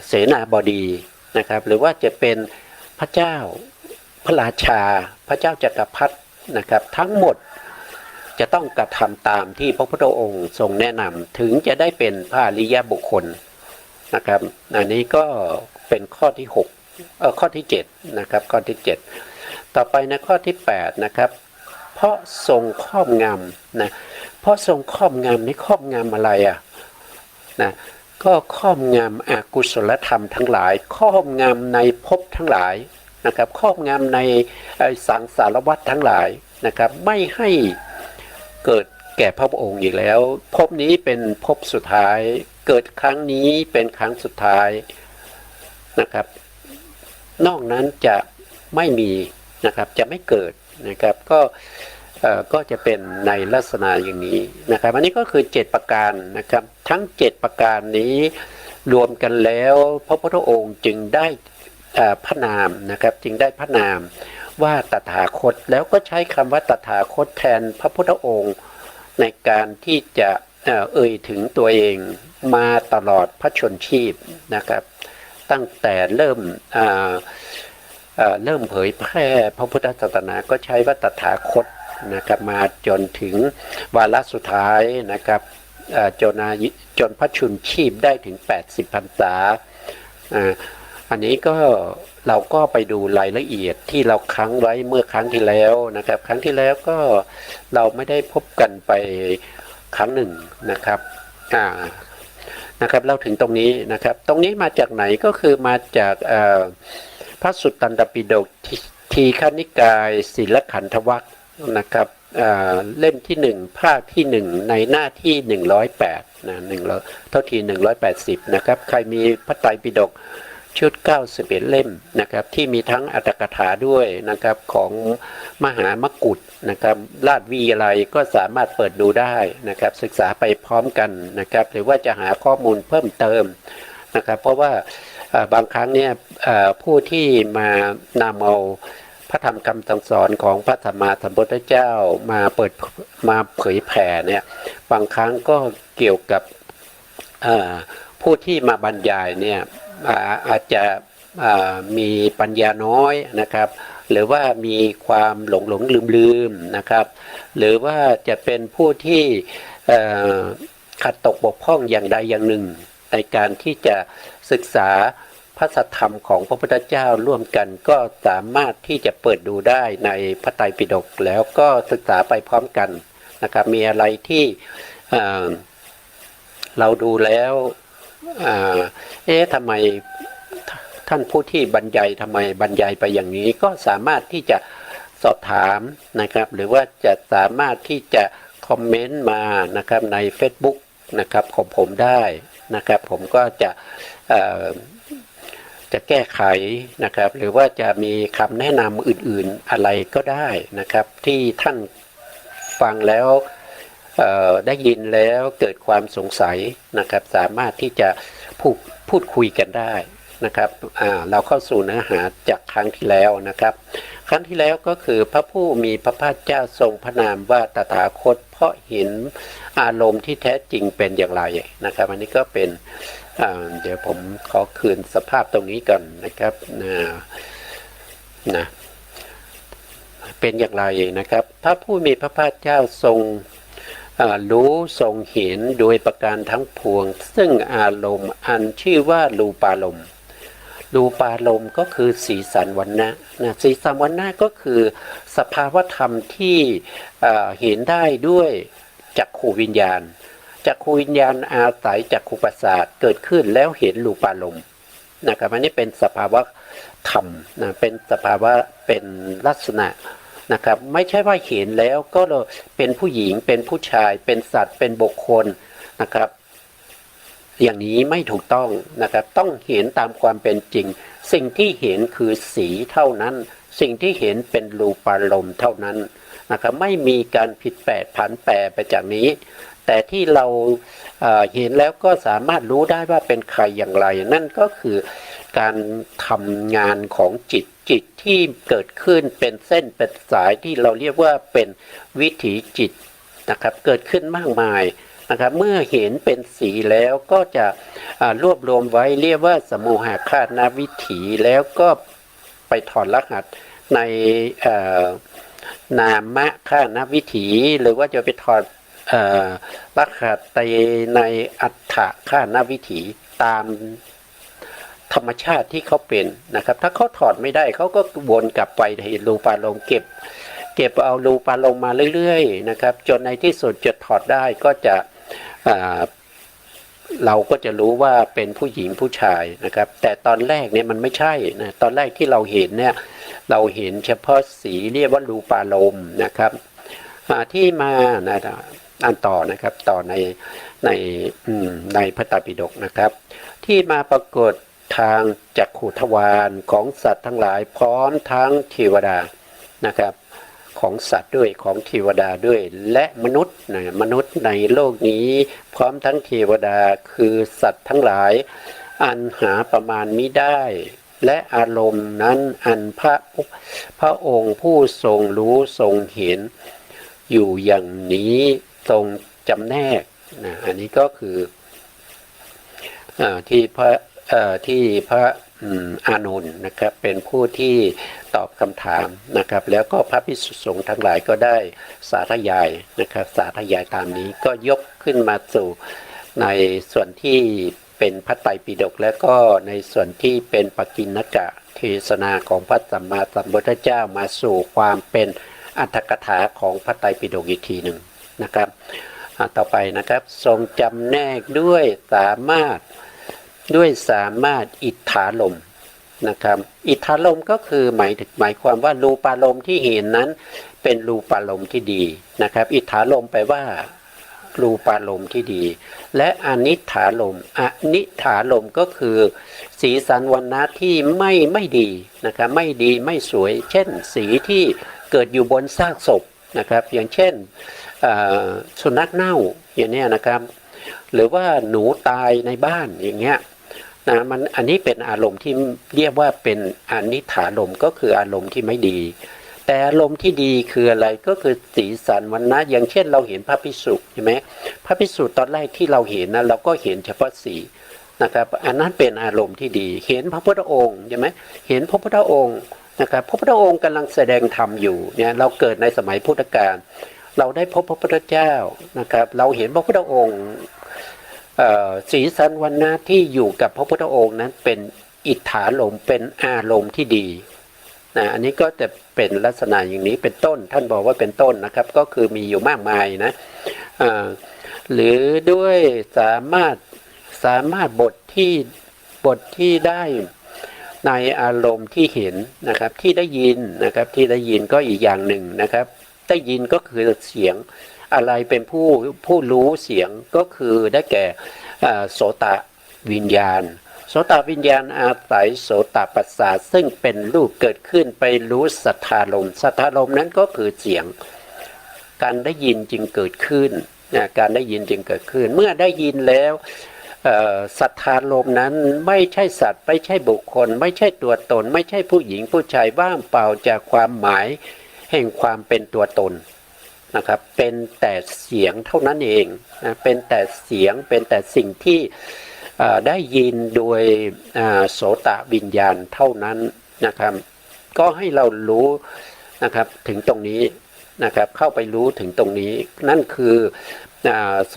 เสนาบดีนะครับหรือว่าจะเป็นพระเจ้าพระราชาพระเจ้าจักรพรรดินะครับทั้งหมดจะต้องกระทำตามที่พระพุทธองค์ทรงแนะนำถึงจะได้เป็นพระอริยบุคคลนะครับอันนี้ก็เป็นข้อที่6ข้อที่7นะครับข้อที่7ต่อไปในข้อที่8นะครับเพราะทรงครอบงำนะเพราะทรงครอบงำนี่ครอบงำอะไร นะก็ครอบงำอกุศลธรรมทั้งหลายครอบงำในภพทั้งหลายนะครับครอบงำในสังสารวัฏทั้งหลายนะครับไม่ให้เกิดแก่พระองค์อีกแล้วภพนี้เป็นภพสุดท้ายเกิดครั้งนี้เป็นครั้งสุดท้ายนะครับนอกนั้นจะไม่มีนะครับจะไม่เกิดนะครับก็จะเป็นในลักษณะอย่างนี้นะครับอันนี้ก็คือ7ประการนะครับทั้ง7ประการนี้รวมกันแล้วพระพุทธองค์จึงได้พระนามนะครับจึงได้พระนามว่าตถาคตแล้วก็ใช้คำว่าตถาคตแทนพระพุทธองค์ในการที่จะเอ่ยถึงตัวเองมาตลอดพระชนชีพนะครับตั้งแต่เริ่มเผยแพร่พระพุทธศาสนาก็ใช้ว่าตถาคตนะครับมาจนถึงวาระสุดท้ายนะครับจนพระชนชีพได้ถึง80พรรษาอันนี้ก็เราก็ไปดูรายละเอียดที่เราค้างไว้เมื่อครั้งที่แล้วนะครับครั้งที่แล้วก็เราไม่ได้พบกันไปครั้งหนึ่งนะครับเราถึงตรงนี้นะครับตรงนี้มาจากไหนก็คือมาจากพระสุตตันตปิฎกทีฆนิกายศีลขันธวรรคนะครับเล่มที่1ภาคที่1ในหน้าที่108นะเท่าที่180นะครับใครมีพระไตรปิฎกชุด91เล่มนะครับที่มีทั้งอรรถกถาด้วยนะครับของมหามกุฏนะครับราชวิทยาลัยก็สามารถเปิดดูได้นะครับศึกษาไปพร้อมกันนะครับหรือว่าจะหาข้อมูลเพิ่มเติมนะครับเพราะว่าบางครั้งเนี่ยผู้ที่มานำเอาพระธรรมคำสั่งสอนของพระสัมมาสัมพุทธเจ้ามาเผยแผ่เนี่ยบางครั้งก็เกี่ยวกับผู้ที่มาบรรยายเนี่ยอาจจะมีปัญญาน้อยนะครับหรือว่ามีความหลงลืมนะครับหรือว่าจะเป็นผู้ที่ขัดตกบกพร่องอย่างใดอย่างหนึ่งในการที่จะศึกษาพระสัทธรรมของพระพุทธเจ้าร่วมกันก็สามารถที่จะเปิดดูได้ในพระไตรปิฎกแล้วก็ศึกษาไปพร้อมกันนะครับมีอะไรที่เราดูแล้วทำไมท่านผู้ที่บรรยายทำไมบรรยายไปอย่างนี้ก็สามารถที่จะสอบถามนะครับหรือว่าจะสามารถที่จะคอมเมนต์มานะครับใน Facebook นะครับของผมได้นะครับผมก็จะแก้ไขนะครับหรือว่าจะมีคำแนะนำอื่นๆอะไรก็ได้นะครับที่ท่านฟังแล้วได้ยินแล้วเกิดความสงสัยนะครับสามารถที่จะพูดคุยกันได้นะครับเราเข้าสู่เนื้อหาจากครั้งที่แล้วนะครับครั้งที่แล้วก็คือพระผู้มีพระภาคเจ้าทรงพระนามว่าตถาคตเพราะเห็นอารมณ์ที่แท้จริงเป็นอย่างไรนะครับอันนี้ก็เป็นเดี๋ยวผมขอคืนสภาพตรงนี้ก่อนนะครับเป็นอย่างไรนะครับพระผู้มีพระภาคเจ้าทรงรู้ทรงเห็นโดยประการทั้งปวงซึ่งอารมณ์อันชื่อว่ารูปารมณ์รูปารมณ์ก็คือสีสันวรรณะสีสันวรรณะก็คือสภาวธรรมที่เห็นได้ด้วยจักขูวิญญาณจักขูวิญญาณอาศัยจักขูประสาทเกิดขึ้นแล้วเห็นรูปารมณ์นะครับอันนี้เป็นสภาวะธรรมนะเป็นสภาวะเป็นลักษณะนะครับไม่ใช่ว่าเห็นแล้วก็เป็นผู้หญิงเป็นผู้ชายเป็นสัตว์เป็นบุคคลนะครับอย่างนี้ไม่ถูกต้องนะครับต้องเห็นตามความเป็นจริงสิ่งที่เห็นคือสีเท่านั้นสิ่งที่เห็นเป็นรูปารมณ์เท่านั้นนะครับไม่มีการผิดแปลผันแปรไปจากนี้แต่ที่เราเห็นแล้วก็สามารถรู้ได้ว่าเป็นใครอย่างไรนั่นก็คือการทำงานของจิตที่เกิดขึ้นเป็นเส้นเป็นสายที่เราเรียกว่าเป็นวิถีจิตนะครับเกิดขึ้นมากมายนะครับเมื่อเห็นเป็นสีแล้วก็จะรวบรวมไว้เรียกว่าสมุหคานาวิถีแล้วก็ไปถอดรหัสในนามคานาวิถีหรือว่าจะไปถอดรหัสในอัฏฐคานาวิถีตามธรรมชาติที่เขาเป็นนะครับถ้าเขาถอดไม่ได้เขาก็วนกลับไปเห็นรูปารมณ์เก็บเอารูปารมณ์มาเรื่อยๆนะครับจนในที่สุดจะถอดได้ก็จะ เราก็จะรู้ว่าเป็นผู้หญิงผู้ชายนะครับแต่ตอนแรกเนี่ยมันไม่ใช่นะตอนแรกที่เราเห็นเนี่ยเราเห็นเฉพาะสีเรียกว่ารูปารมณ์นะครับที่มานะอันต่อนะครับต่อในในพระไตรปิฎกนะครับที่มาปรากฏทางจักขุทวารของสัตว์ทั้งหลายพร้อมทั้งเทวดานะครับของสัตว์ด้วยของเทวดาด้วยและมนุษย์นะมนุษย์ในโลกนี้พร้อมทั้งเทวดาคือสัตว์ทั้งหลายอันหาประมาณมิได้และอารมณ์นั้นอันพระองค์ผู้ทรงรู้ทรงเห็นอยู่อย่างนี้ทรงจำแนกนะอันนี้ก็คือที่พระอานนท์นะครับเป็นผู้ที่ตอบคำถามนะครับแล้วก็พระภิกษุสงฆ์ทั้งหลายก็ได้สาธยายนะครับสาธยายตามนี้ก็ยกขึ้นมาสู่ในส่วนที่เป็นพระไตรปิฎกและก็ในส่วนที่เป็นปกิณกะเทศนาของพระสัมมาสัมพุทธเจ้ามาสู่ความเป็นอรรถกถาของพระไตรปิฎกอีกทีหนึ่งนะครับต่อไปนะครับทรงจำแนกด้วยสามารถอิทธาลมนะครับอิทธาลมก็คือหมายความว่ารูปารมณ์ที่เห็นนั้นเป็นรูปารมณ์ที่ดีนะครับอิทธาลมแปลว่ารูปารมณ์ที่ดีและอนิถาลมก็คือสีสันวรรณะที่ไม่ดีนะครับไม่ดีไม่สวยเช่นสีที่เกิดอยู่บนซากศพนะครับอย่างเช่นสุนัขเน่าอย่างนี้นะครับหรือว่าหนูตายในบ้านอย่างเงี้ยนะอันนี้เป็นอารมณ์ที่เรียกว่าเป็นอนิถารมณ์ก็คืออารมณ์ที่ไม่ดีแต่อารมณ์ที่ดีคืออะไรก็คือสีสันวรรณะอย่างเช่นเราเห็นพระภิกษุใช่ไหมพระภิกษุตอนแรกที่เราเห็นนะเราก็เห็นเฉพาะสีนะครับอันนั้นเป็นอารมณ์ที่ดีเห็นพระพุทธองค์ใช่ไหมเห็นพระพุทธองค์นะครับพระพุทธองค์กำลังแสดงธรรมอยู่เนี่ยเราเกิดในสมัยพุทธกาลเราได้พบพระพุทธเจ้านะครับเราเห็นพระพุทธองค์สีสันวรรณะที่อยู่กับพระพุทธองค์นั้นเป็นอิทธาลมเป็นอารมณ์ที่ดีนะอันนี้ก็จะเป็นลักษณะอย่างนี้เป็นต้นท่านบอกว่าเป็นต้นนะครับก็คือมีอยู่มากมายนะหรือด้วยสามารถบทที่ได้ในอารมณ์ที่เห็นนะครับที่ได้ยินนะครับที่ได้ยินก็อีกอย่างหนึ่งนะครับได้ยินก็คือเสียงอะไรเป็นผู้รู้เสียงก็คือได้แก่โสตวิญญาณโสตวิญญาณอาศัยโสตประสาทซึ่งเป็นรูปเกิดขึ้นไปรู้สัทธารมณ์สัทธารมณ์นั้นก็คือเสียงการได้ยินจึงเกิดขึ้นการได้ยินจึงเกิดขึ้นเมื่อได้ยินแล้วสัทธารมณ์นั้นไม่ใช่สัตว์ไม่ใช่บุคคลไม่ใช่ตัวตนไม่ใช่ผู้หญิงผู้ชายว่างเปล่าจากความหมายแห่งความเป็นตัวตนนะครับเป็นแต่เสียงเท่านั้นเองนะเป็นแต่เสียงเป็นแต่สิ่งที่ได้ยินโดยโสตวิญญาณเท่านั้นนะครับก็ให้เรารู้นะครับถึงตรงนี้นะครับเข้าไปรู้ถึงตรงนี้นั่นคือโส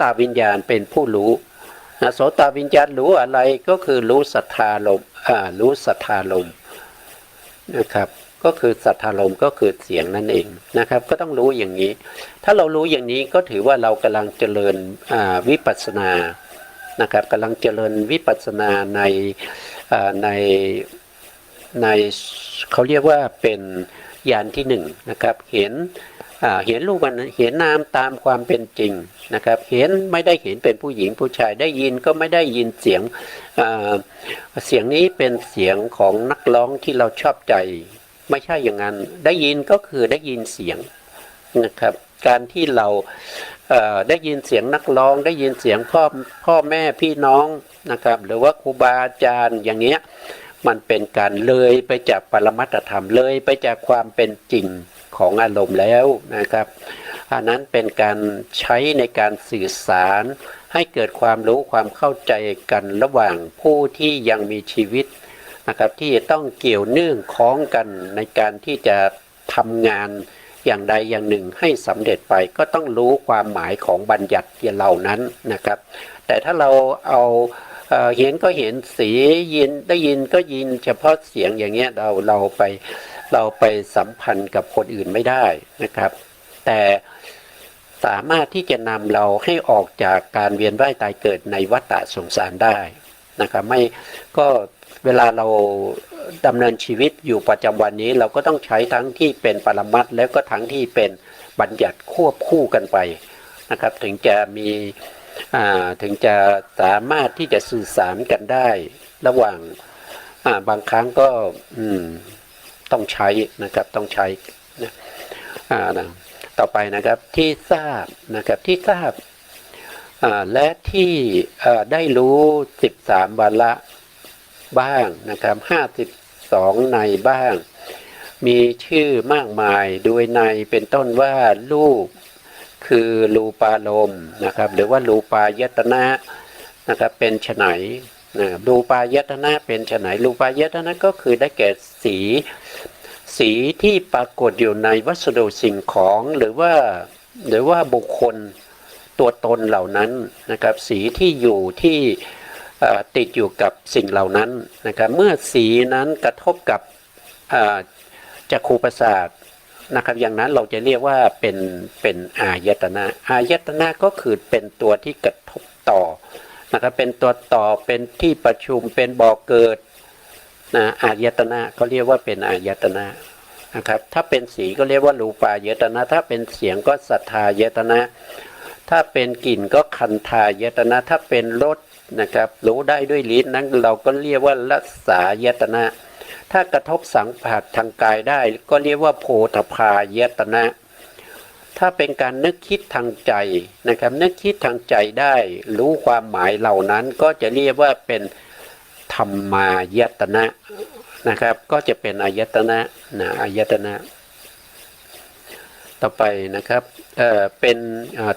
ตวิญญาณเป็นผู้รู้โสตวิญญาณรู้อะไรก็คือรู้สัทธารมณ์รู้สัทธารมณ์นะครับก็คือสัทธารมณ์ก็คือเสียงนั่นเองนะครับก็ต้องรู้อย่างนี้ถ้าเรารู้อย่างนี้ก็ถือว่าเรากำลังเจริญวิปัสสนานะครับกำลังเจริญวิปัสสนาในเขาเรียกว่าเป็นญาณที่หนึ่งนะครับเห็นรูปมันเห็นนามตามความเป็นจริงนะครับเห็นไม่ได้เห็นเป็นผู้หญิงผู้ชายได้ยินก็ไม่ได้ยินเสียงนี้เป็นเสียงของนักร้องที่เราชอบใจไม่ใช่อย่างนั้นได้ยินก็คือได้ยินเสียงนะครับการที่เราได้ยินเสียงนักร้องได้ยินเสียงพ่อแม่พี่น้องนะครับหรือว่าครูบาอาจารย์อย่างเนี้ยมันเป็นการเลยไปจากปรมัตถธรรมเลยไปจากความเป็นจริงของอารมณ์แล้วนะครับอันนั้นเป็นการใช้ในการสื่อสารให้เกิดความรู้ความเข้าใจกันระหว่างผู้ที่ยังมีชีวิตนะครับที่ต้องเกี่ยวเนื่องคล้องกันในการที่จะทำงานอย่างใดอย่างหนึ่งให้สำเร็จไปก็ต้องรู้ความหมายของบัญญัติเหล่านั้นนะครับแต่ถ้าเราเอาเห็นก็เห็นสีได้ยินก็ยินเฉพาะเสียงอย่างเงี้ยเราไปสัมพันธ์กับคนอื่นไม่ได้นะครับแต่ สามารถที่จะนำเราให้ออกจากการเวียนว่ายตายเกิดในวัฏฏะสงสารได้นะครับไม่ก็เวลาเราดำเนินชีวิตอยู่ประจำวันนี้เราก็ต้องใช้ทั้งที่เป็นปรมัตถ์แล้วก็ทั้งที่เป็นบัญญัติควบคู่กันไปนะครับถึงจะมีถึงจะสามารถที่จะสื่อสารกันได้ระหว่างบางครั้งก็ต้องใช้นะครับต้องใช้นะต่อไปนะครับที่ทราบนะครับที่ทราบและที่ได้รู้13วาระบ้างนะครับ52ในบ้างมีชื่อมากมายโดยในเป็นต้นว่ารูปคือรูปารมณ์นะครับหรือว่ารูปายตนะนะครับเป็นไฉนรูปายตนะเป็นไฉนรูปายตนะก็คือได้แก่สีที่ปรากฏอยู่ในวัสดุสิ่งของหรือว่าบุคคลตัวตนเหล่านั้นนะครับสีที่อยู่ที่ติดอยู่กับสิ่งเหล่านั้นนะครับเมื่อสีนั้นกระทบกับจักขุประสาทนะครับอย่างนั้นเราจะเรียกว่าเป็นอายตนะอายตนะก็คือเป็นตัวที่กระทบต่อนะครับเป็นตัวต่อเป็นที่ประชุมเป็นบ่อเกิดอายตนะก็เรียกว่าเป็นอายตนะนะครับถ้าเป็นสีก็เรียกว่ารูปายตนะถ้าเป็นเสียงก็สัทธายตนะถ้าเป็นกลิ่นก็คันธายตนะถ้าเป็นรสนะครับรู้ได้ด้วยลิ้นนั้นเราก็เรียกว่ารัสสายตนะถ้ากระทบสัมผัสทางกายได้ก็เรียกว่าโผฏฐัพพายตนะถ้าเป็นการนึกคิดทางใจนะครับนึกคิดทางใจได้รู้ความหมายเหล่านั้นก็จะเรียกว่าเป็นธรรมายตนะนะครับก็จะเป็นอายตนะอายตนะต่อไปนะครับเป็น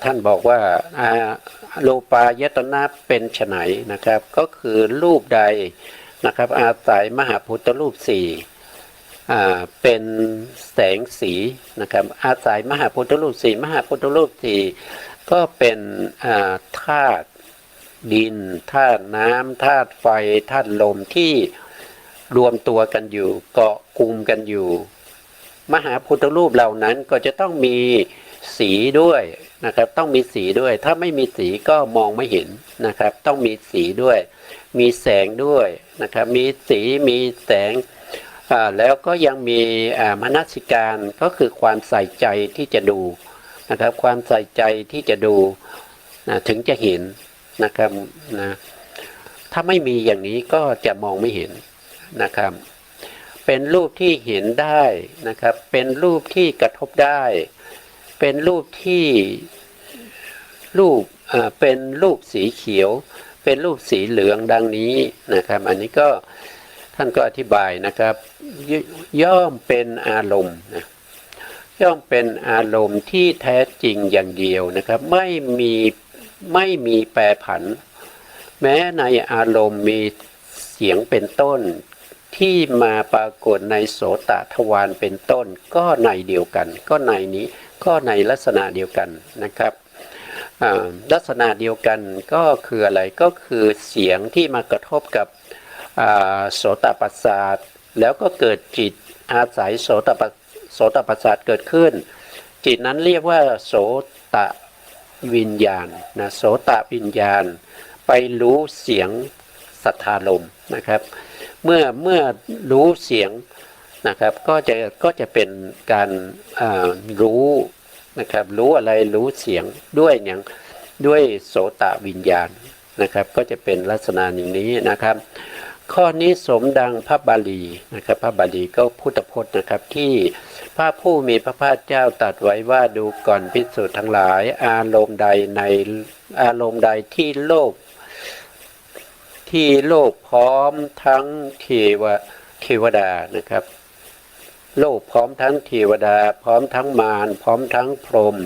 ท่านบอกว่ารูปายตนะเป็นไฉนนะครับก็คือรูปใดนะครับอาศัยมหาพุทธรูปสี่เป็นแสงสีนะครับอาศัยมหาพุทธรูปสี่มหาพุทธรูปสี่ก็เป็นธาตุดินธาตุน้ำธาตุไฟธาตุลมที่รวมตัวกันอยู่เกาะกลุ่มกันอยู่มหาพุทธรูปเหล่านั้นก็จะต้องมีสีด้วยนะครับต้องมีสีด้วยถ้าไม่มีสีก็มองไม่เห็นนะครับต้องมีสีด้วยมีแสงด้วยนะครับมีสีมีแสงแล้วก็ยังมีมนสิการก็คือความใส่ใจที่จะดูนะครับความใส่ใจที่จะดูถึงจะเห็นนะครับถ้าไม่มีอย่างนี้ก็จะมองไม่เห็นนะครับเป็นรูปที่เห็นได้นะครับเป็นรูปที่กระทบได้เป็นรูปที่เป็นรูปสีเขียวเป็นรูปสีเหลืองดังนี้นะครับอันนี้ก็ท่านก็อธิบายนะครับย่อมเป็นอารมณ์นะย่อมเป็นอารมณ์ที่แท้จริงอย่างเดียวนะครับไม่มีแปรผันแม้ในอารมณ์มีเสียงเป็นต้นที่มาปรากฏในโสตทวารเป็นต้นก็ในเดียวกันก็ในนี้ก็ในลักษณะเดียวกันนะครับลักษณะเดียวกันก็คืออะไรก็คือเสียงที่มากระทบกับโสตประสาทแล้วก็เกิดจิตอาศัยโสตประสาทเกิดขึ้นจิตนั้นเรียกว่าโสตวิญญาณนะโสตวิญญาณไปรู้เสียงสัทธารมณ์นะครับเมื่อรู้เสียงนะครับก็จะเป็นการรู้นะครับรู้อะไรรู้เสียงด้วยโสตวิญญาณนะครับก็จะเป็นลักษณะอย่างนี้นะครับข้อนี้สมดังพระบาลีนะครับพระบาลีก็พุทธพจน์นะครับที่พระผู้มีพระภาคเจ้าตรัสไว้ว่าดูก่อนภิกษุทั้งหลายอารมณ์ใดที่โลกพร้อมทั้งเทวดานะครับโลกพร้อมทั้งเทวดาพร้อมทั้งมารพร้อมทั้งพรหม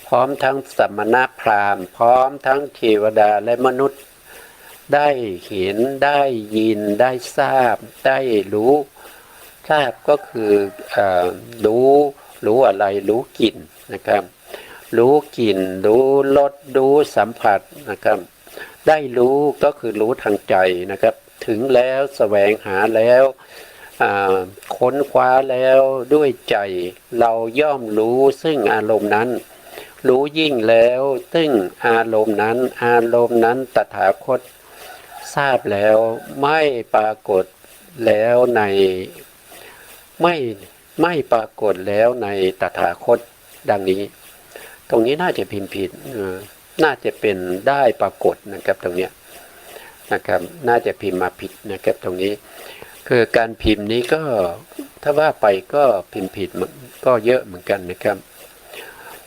พร้อมทั้งสมณพราหมณ์พร้อมทั้งเทวดาและมนุษย์ได้เห็นได้ยินได้ทราบได้รู้ทราบก็คือรู้อะไรรู้กลิ่นนะครับรู้กลิ่นรู้รสรู้สัมผัสนะครับได้รู้ก็คือรู้ทางใจนะครับถึงแล้วแสวงหาแล้วค้นคว้าแล้วด้วยใจเราย่อมรู้ซึ่งอารมณ์นั้น รู้ยิ่งแล้วซึ่งอารมณ์นั้นตถาคตทราบแล้วไม่ปรากฏแล้วในไม่ปรากฏแล้วในตถาคตดังนี้ตรงนี้น่าจะพิมพ์ผิดน่าจะเป็นได้ปรากฏนะครับตรงเนี้ยนะครับน่าจะพิมพ์มาผิดนะครับตรงนี้คือการพิมพ์นี้ก็ถ้าว่าไปก็พิมพ์ผิดก็เยอะเหมือนกันนะครับ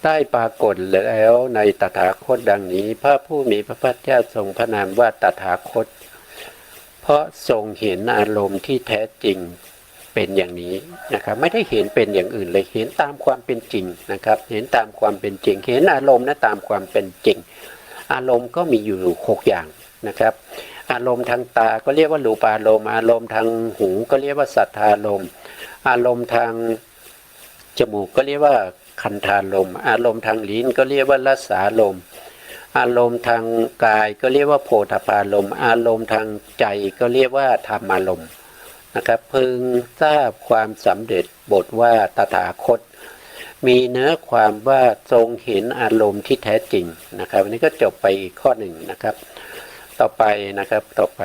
ได้ปรากฏแล้วในตถาคตดังนี้พระผู้มีพระภาคเจ้าทรงพระนามว่าตถาคตเพราะทรงเห็นอารมณ์ที่แท้จริงเป็นอย่างนี้นะครับไม่ได้เห็นเป็นอย่างอื่นเลยเห็นตามความเป็นจริงนะครับเห็นตามความเป็นจริงเห็นอารมณ์นะตามความเป็นจริงอารมณ์ก็มีอยู่6อย่างนะครับอารมณ์ทางตาก็เรียกว่ารูปารมณ์อารมณ์ทางหูก็เรียกว่าสัทธารมณ์อารมณ์ทางจมูกก็เรียกว่าคันธารมณ์อารมณ์ทางลิ้นก็เรียกว่ารัสสารมณ์อารมณ์ทางกายก็เรียกว่าโพธพารมณ์อารมณ์ทางใจก็เรียกว่าธรรมารมณ์นะครับพึงทราบความสำเร็จบทว่าตถาคตมีเนื้อความว่าทรงเห็นอารมณ์ที่แท้จริงนะครับวันนี้ก็จบไปอีกข้อหนึ่งนะครับต่อไปนะครับต่อไป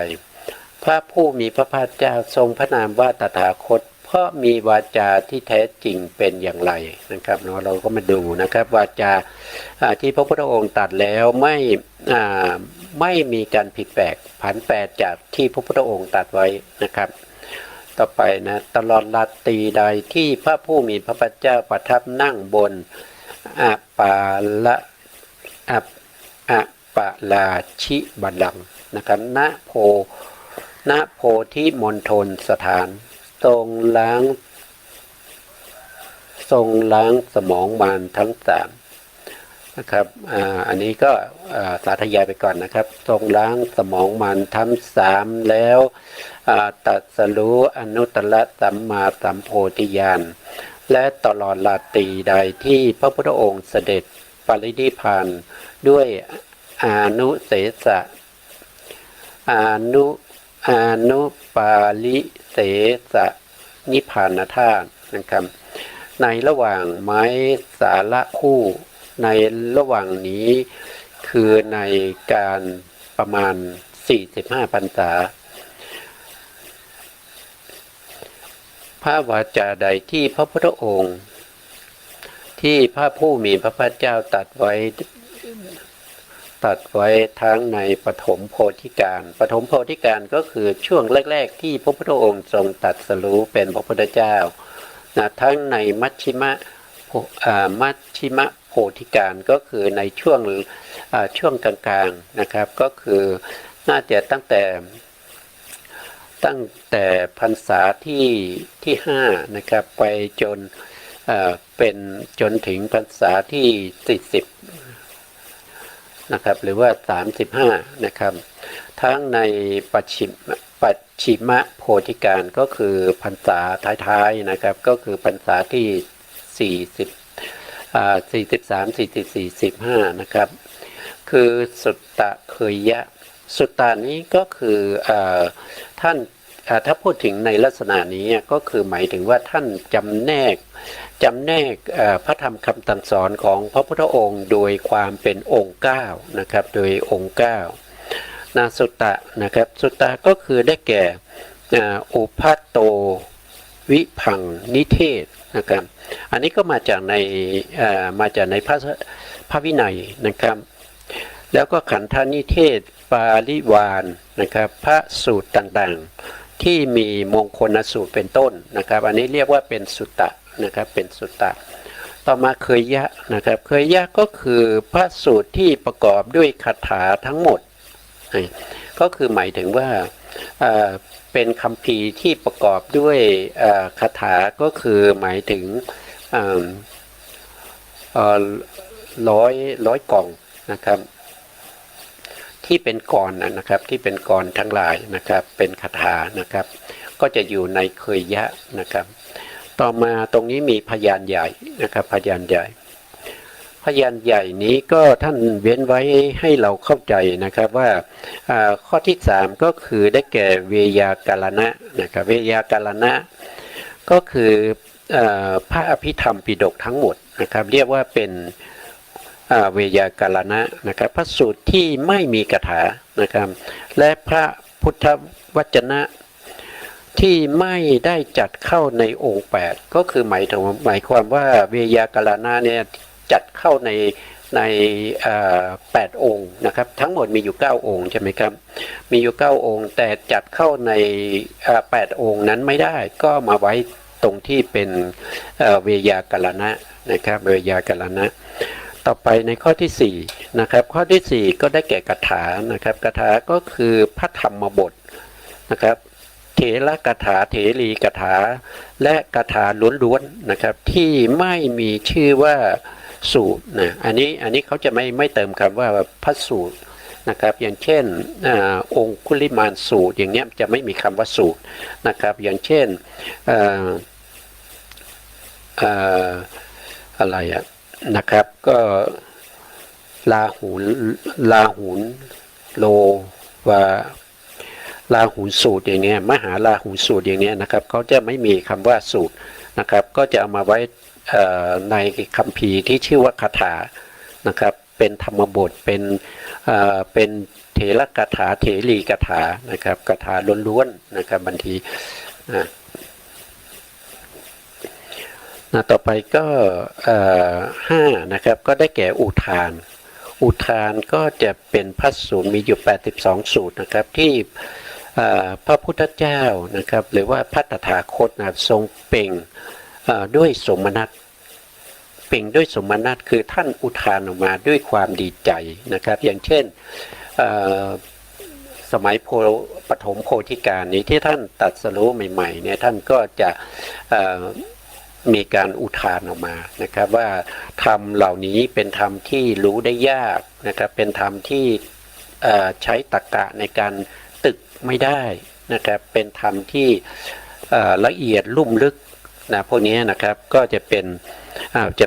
พระผู้มีพระภาคเจ้าทรงพระนามว่าตถาคตเพราะมีวาจาที่แท้จริงเป็นอย่างไรนะครับเนาะเราก็มาดูนะครับวาจาที่พระพุทธองค์ตรัสแล้วไม่มีการผิดแปลกผันแปรจากที่พระพุทธองค์ตรัสไว้นะครับต่อไปนะตลอดราตรีใดที่พระผู้มีพระภาคเจ้าประทับนั่งบนอัปปาราชิบัลลังก์นะครับณโพธิมณฑลสถานทรงล้างสมองมารทั้งสามนะครับอันนี้ก็สาธยายไปก่อนนะครับทรงล้างสมองมารทั้งสามแล้วตรัสรู้อนุตตรสัมมาสัมโพธิญาณและตลอดราตรีใดที่พระพุทธองค์เสด็จปรินิพพานด้วยอานุเสสะอานุปาลิเสสะนิพพานธาตุนะครับในระหว่างไม้สาระคู่ในระหว่างนี้คือในการประมาณ45พรรษาพระวาจาใดที่พระพุทธองค์ที่พระผู้มีพระภาคเจ้าตรัสไว้ทั้งในปฐมโพธิการก็คือช่วงแรกๆที่พระพุทธองค์ทรงตรัสรู้เป็นพระพุทธเจ้านะทั้งในมัชฌิมโพธิการก็คือในช่วงกลางๆนะครับก็คือน่าจะตั้งแต่พรรษาที่5นะครับไปจนถึงพรรษาที่40นะครับหรือว่า35นะครับทั้งในปัจฉิมโพธิการก็คือพรรษาท้ายๆนะครับก็คือพรรษาที่43 44 45นะครับคือสุตตะเคยยะสุตตานี้ก็คือท่านถ้าพูดถึงในลักษณะนี้ก็คือหมายถึงว่าท่านจำแนกพระธรรมคำสั่งสอนของพระพุทธองค์โดยความเป็นองค์9นะครับโดยองค์9นาสุตตะนะครับสุตตะก็คือได้แก่อุพัตโตวิพังนิเทศนะครับอันนี้ก็มาจากในพระวินัยนะครับแล้วก็ขันธนิเทศปาริวานนะครับพระสูตรต่างๆที่มีมงคลสูตรเป็นต้นนะครับอันนี้เรียกว่าเป็นสุตตะนะครับเป็นสุตตะต่อมาเคยยะนะครับเคยยะก็คือพระสูตรที่ประกอบด้วยคาถาทั้งหมดก็คือหมายถึงว่าเป็นคัมภีร์ที่ประกอบด้วยคาถาก็คือหมายถึงร้อยกล่องนะครับที่เป็นกรนะครับที่เป็นกรทั้งหลายนะครับเป็นคาถานะครับก็จะอยู่ในเคยยะนะครับต่อมาตรงนี้มีพยานใหญ่นะครับพยานใหญ่นี้ก็ท่านเว้นไว้ให้เราเข้าใจนะครับว่าข้อที่3ก็คือได้แก่เวยากาลณะนะครับเวยากาลณะก็คือพระอภิธรรมปิฎกทั้งหมดนะครับเรียกว่าเป็น เวยากาลนะนะครับพระสูตรที่ไม่มีคาถานะครับและพระพุทธวจนะที่ไม่ได้จัดเข้าในองค์8ก็คือหมายความว่าเวยากาลนะเนี่ยจัดเข้าใน8องค์นะครับทั้งหมดมีอยู่9องค์ใช่ไหมครับมีอยู่9องค์แต่จัดเข้าใน8องค์นั้นไม่ได้ก็มาไว้ตรงที่เป็นเวยากาลนะนะครับเวยากาลนะต่อไปในข้อที่4นะครับข้อที่4ก็ได้แก่คาถานะครับคาถาก็คือพระธรรมบทนะครับเถรคาถาเถรีคาถาและคาถาล้วนๆนะครับที่ไม่มีชื่อว่าสูตรนะอันนี้เขาจะไม่เติมคำว่าพระสูตรนะครับอย่างเช่นองคุลิมานสูตรอย่างเนี้ยจะไม่มีคำว่าสูตรนะครับอย่างเช่นอะไรอะนะครับก็ลาหูนโลวาลาหูสูตรอย่างเงี้ยมหาลาหูสูตรอย่างเงี้ยนะครับเขาจะไม่มีคำว่าสูตรนะครับก็จะเอามาไว้ในคัมภีร์ที่ชื่อว่าคาถานะครับเป็นธรรมบทเป็นเถรคาถาเถรีคาถานะครับคาถาล้วนๆนะครับบางทีต่อไปก็5นะครับก็ได้แก่อุทานก็จะเป็นพระสูตรมีอยู่82สูตรนะครับที่พระพุทธเจ้านะครับหรือว่าพระตถาคตนะทรงเป่งด้วยสมนัตคือท่านอุทานออกมาด้วยความดีใจนะครับอย่างเช่นสมัยปฐมโพธิการนี้ที่ท่านตรัสรู้ใหม่ๆเนี่ยท่านก็จะมีการอุทานออกมานะครับว่าธรรมเหล่านี้เป็นธรรมที่รู้ได้ยากนะครับเป็นธรรมที่ใช้ตรรกะในการตึกไม่ได้นะครับเป็นธรรมที่ละเอียดลุ่มลึกนะพวกนี้นะครับก็จะเ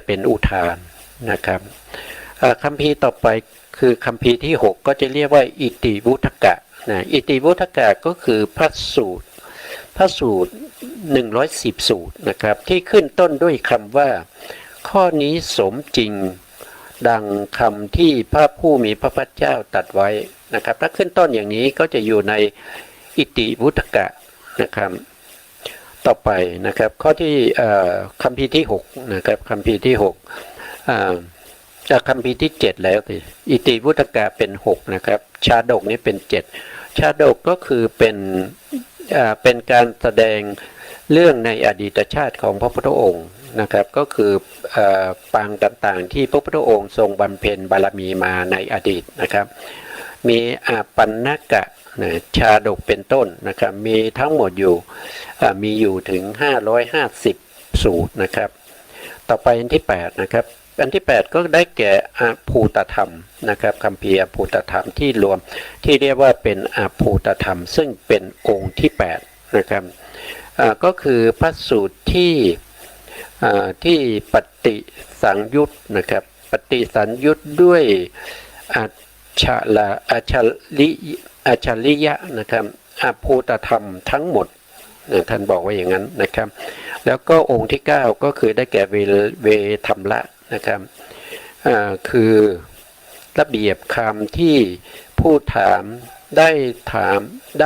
ป็นอุทานนะครับคัมภีร์ต่อไปคือคัมภีร์ที่6ก็จะเรียกว่าอิติวุฒกะนะอิติวุฒกะก็คือพระสูตร110สูตรนะครับที่ขึ้นต้นด้วยคำว่าข้อนี้สมจริงดังคำที่พระผู้มีพระภาคเจ้าตรัสไว้นะครับถ้าขึ้นต้นอย่างนี้ก็จะอยู่ในอิติวุฒกะนะครับต่อไปนะครับข้อที่คัมภีร์ที่6นะครับคัมภีร์ที่6จากคัมภีร์ที่7แล้วสิอิติวุฒกะเป็น6นะครับชาดกนี้เป็น7ชาดกก็คือเป็นการแสดงเรื่องในอดีตชาติของพระพุทธองค์นะครับก็คือปางต่างๆที่พระพุทธองค์ทรงบำเพ็ญบารมีมาในอดีตนะครับมีอาปันนกะชาดกเป็นต้นนะครับมีทั้งหมดอยู่ถึง550สูตรนะครับต่อไปอันที่8นะครับอันที่8ก็ได้แก่อภูตธรรมนะครับคัมภีร์อภูตธรรมที่รวมที่เรียกว่าเป็นอภูตธรรมซึ่งเป็นองค์ที่8นะครับก็คือพระสูตรที่ปฏิสังยุตนะครับปฏิสังยุตด้วยอัจฉริยะนะครับอภูตธรรมทั้งหมดท่านบอกว่าอย่างนั้นนะครับแล้วก็องค์ที่9ก็คือได้แก่เวธรรมละนะครับคือระเบียบคำที่ผู้ถามไ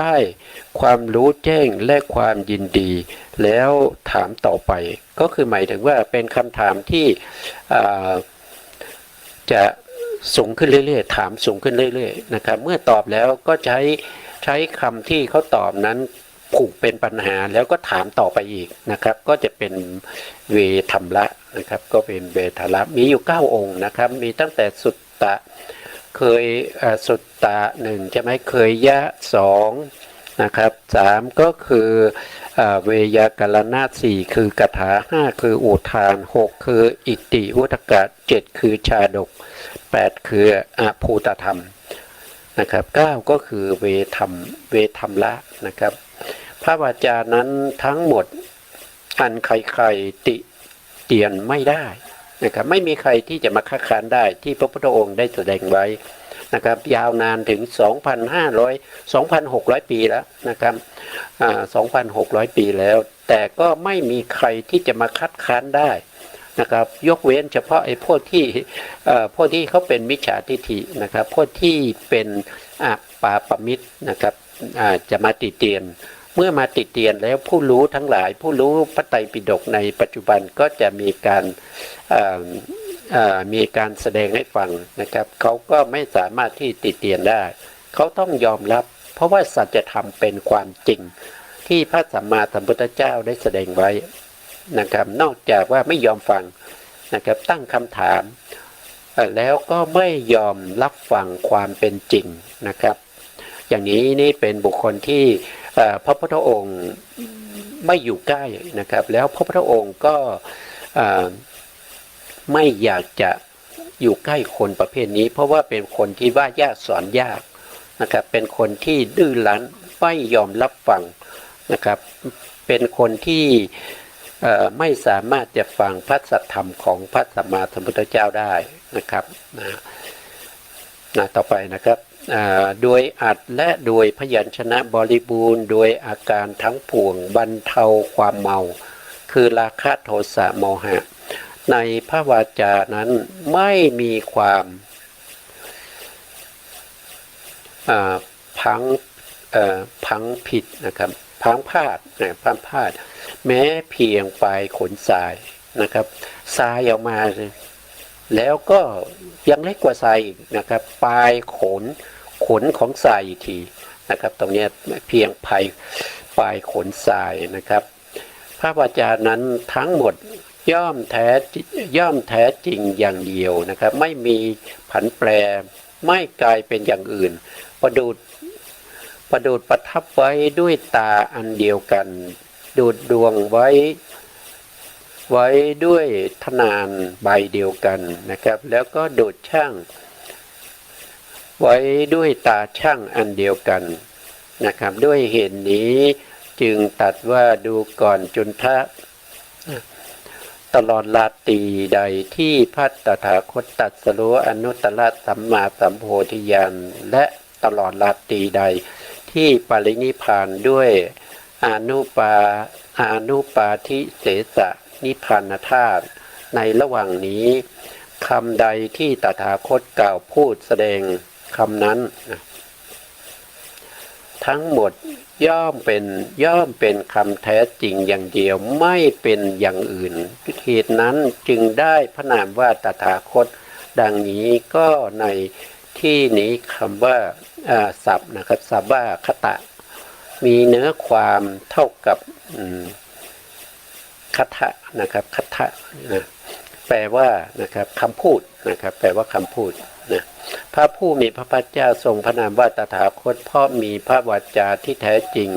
ด้ความรู้แจ้งและความยินดีแล้วถามต่อไปก็คือหมายถึงว่าเป็นคำถามที่จะสูงขึ้นเรื่อยๆถามสูงขึ้นเรื่อยๆนะครับเมื่อตอบแล้วก็ใช้คำที่เขาตอบนั้นผูกเป็นปัญหาแล้วก็ถามต่อไปอีกนะครับก็จะเป็นเวธรรมละนะครับก็เป็นเวทละมีอยู่9องค์นะครับมีตั้งแต่สุตตะสุตตะ1ใช่ไหมเคยยะ2นะครับ3ก็คือเวยากาลนะ4คือกถา5คืออุทาน6คืออิติวุฒกะ7คือชาดก8คืออภูตธรรมนะครับ9ก็คือเวธรรมละนะครับพระวาจานั้นทั้งหมดอันใครๆติเตียนไม่ได้นะครับไม่มีใครที่จะมาคัดค้านได้ที่พระพุทธองค์ได้แสดงไว้นะครับยาวนานถึง 2,600 ปีแล้วนะครับ2,600 ปีแล้วแต่ก็ไม่มีใครที่จะมาคัดค้านได้ นะครับยกเว้นเฉพาะไอ้พวกที่เขาเป็นมิจฉาทิฏฐินะครับพวกที่เป็นปาปมิตรนะครับจะมาติเตียนเมื่อมาติเตียนแล้วผู้รู้ทั้งหลายผู้รู้พระไตรปิฎกในปัจจุบันก็จะมีการแสดงให้ฟังนะครับเขาก็ไม่สามารถที่ติเตียนได้เขาต้องยอมรับเพราะว่าสัจธรรมเป็นความจริงที่พระสัมมาสัมพุทธเจ้าได้แสดงไว้นะครับนอกจากว่าไม่ยอมฟังนะครับตั้งคำถามแล้วก็ไม่ยอมรับฟังความเป็นจริงนะครับอย่างนี้นี่เป็นบุคคลที่พระพุทธองค์ไม่อยู่ใกล้นะครับแล้วพระพุทธองค์ก็ไม่อยากจะอยู่ใกล้คนประเภทนี้เพราะว่าเป็นคนที่ว่ายากสอนยากนะครับเป็นคนที่ดื้อรั้นไม่ยอมรับฟังนะครับเป็นคนที่ไม่สามารถจะฟังพระสัทธรรมของพระสัมมาสัมพุทธเจ้าได้นะครับต่อไปนะครับโดยอัดและโดยพยัญชนะบริบูรณ์โดยอาการทั้งปวงบรรเทาความเมาคือราคะโทสะโมหะในพระวาจานั้นไม่มีความพังผิดนะครับพังพลาดแม้เพียงปลายขนทรายนะครับทรายออกมาแล้วก็ยังเล็กกว่าทรายอีกนะครับปลายขนของทรายอีกทีนะครับตรงนี้เพียงปลายขนทรายนะครับพระวาจานั้นทั้งหมดย่อมแท้จริงอย่างเดียวนะครับไม่มีผันแปรไม่กลายเป็นอย่างอื่นประดุจประทับไว้ด้วยตาอันเดียวกันดูดดวงไว้ด้วยธนานใบเดียวกันนะครับแล้วก็ดูดช่างไว้ด้วยตาช่างอันเดียวกันนะครับด้วยเหตุนี้จึงตรัสว่าดูก่อนจุนทะตลอดราตรีใดที่พระตถาคตตรัสรู้อนุตตรสัมมาสัมโพธิญาณและตลอดราตรีใดที่ปรินิพพานด้วยอนุปาทิเสสะนิพพานธาตุในระหว่างนี้คำใดที่ตถาคตกล่าวพูดแสดงคำนั้นทั้งหมดย่อมเป็นคำแท้จริงอย่างเดียวไม่เป็นอย่างอื่นเหตุนั้นจึงได้พระนามว่าตถาคตดังนี้ก็ในที่นี้คำว่าศัพท์นะครับศัพท์ว่าคตะมีเนื้อความเท่ากับคทะนะครับคทะนะแปลว่านะครับคำพูดนะครับแปลว่าคำพูดนะพระผู้มีพระภาคเจ้าทรงพระนามว่าตถาคตเพราะมีพระวาจาที่แท้จริง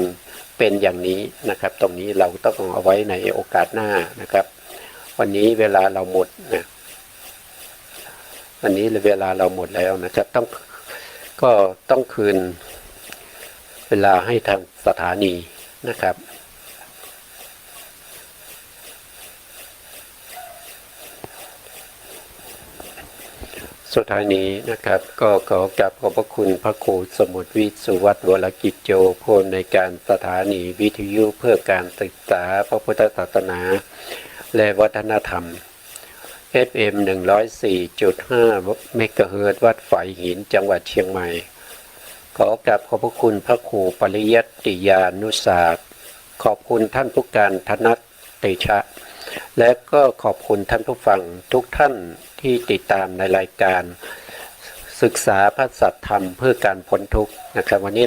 เป็นอย่างนี้นะครับตรงนี้เราต้องเอาไว้ในโอกาสหน้านะครับวันนี้เวลาเราหมดนะวันนี้เวลาเราหมดแล้วนะครับต้องคืนเวลาให้ทางสถานีนะครับสุดท้ายนี้นะครับก็ขอกราบขอบพระคุณพระครูสมุทรวิทย์สุวัฒน์วรกิจโจผู้อำนวยการสถานีวิทยุเพื่อการศึกษาพระพุทธศาสนาและวัฒนธรรม FM 104.5 เมกะเฮิรตซ์วัดฝายหินจังหวัดเชียงใหม่ขอกราบขอบพระคุณพระครูปริยัติยานุศาสตร์ขอบคุณท่านผู้การธนัทเตชะและก็ขอบคุณท่านผู้ฟังทุกท่านที่ติดตามในรายการศึกษาพระสัทธรรมเพื่อการพ้นทุกข์นะครับวันนี้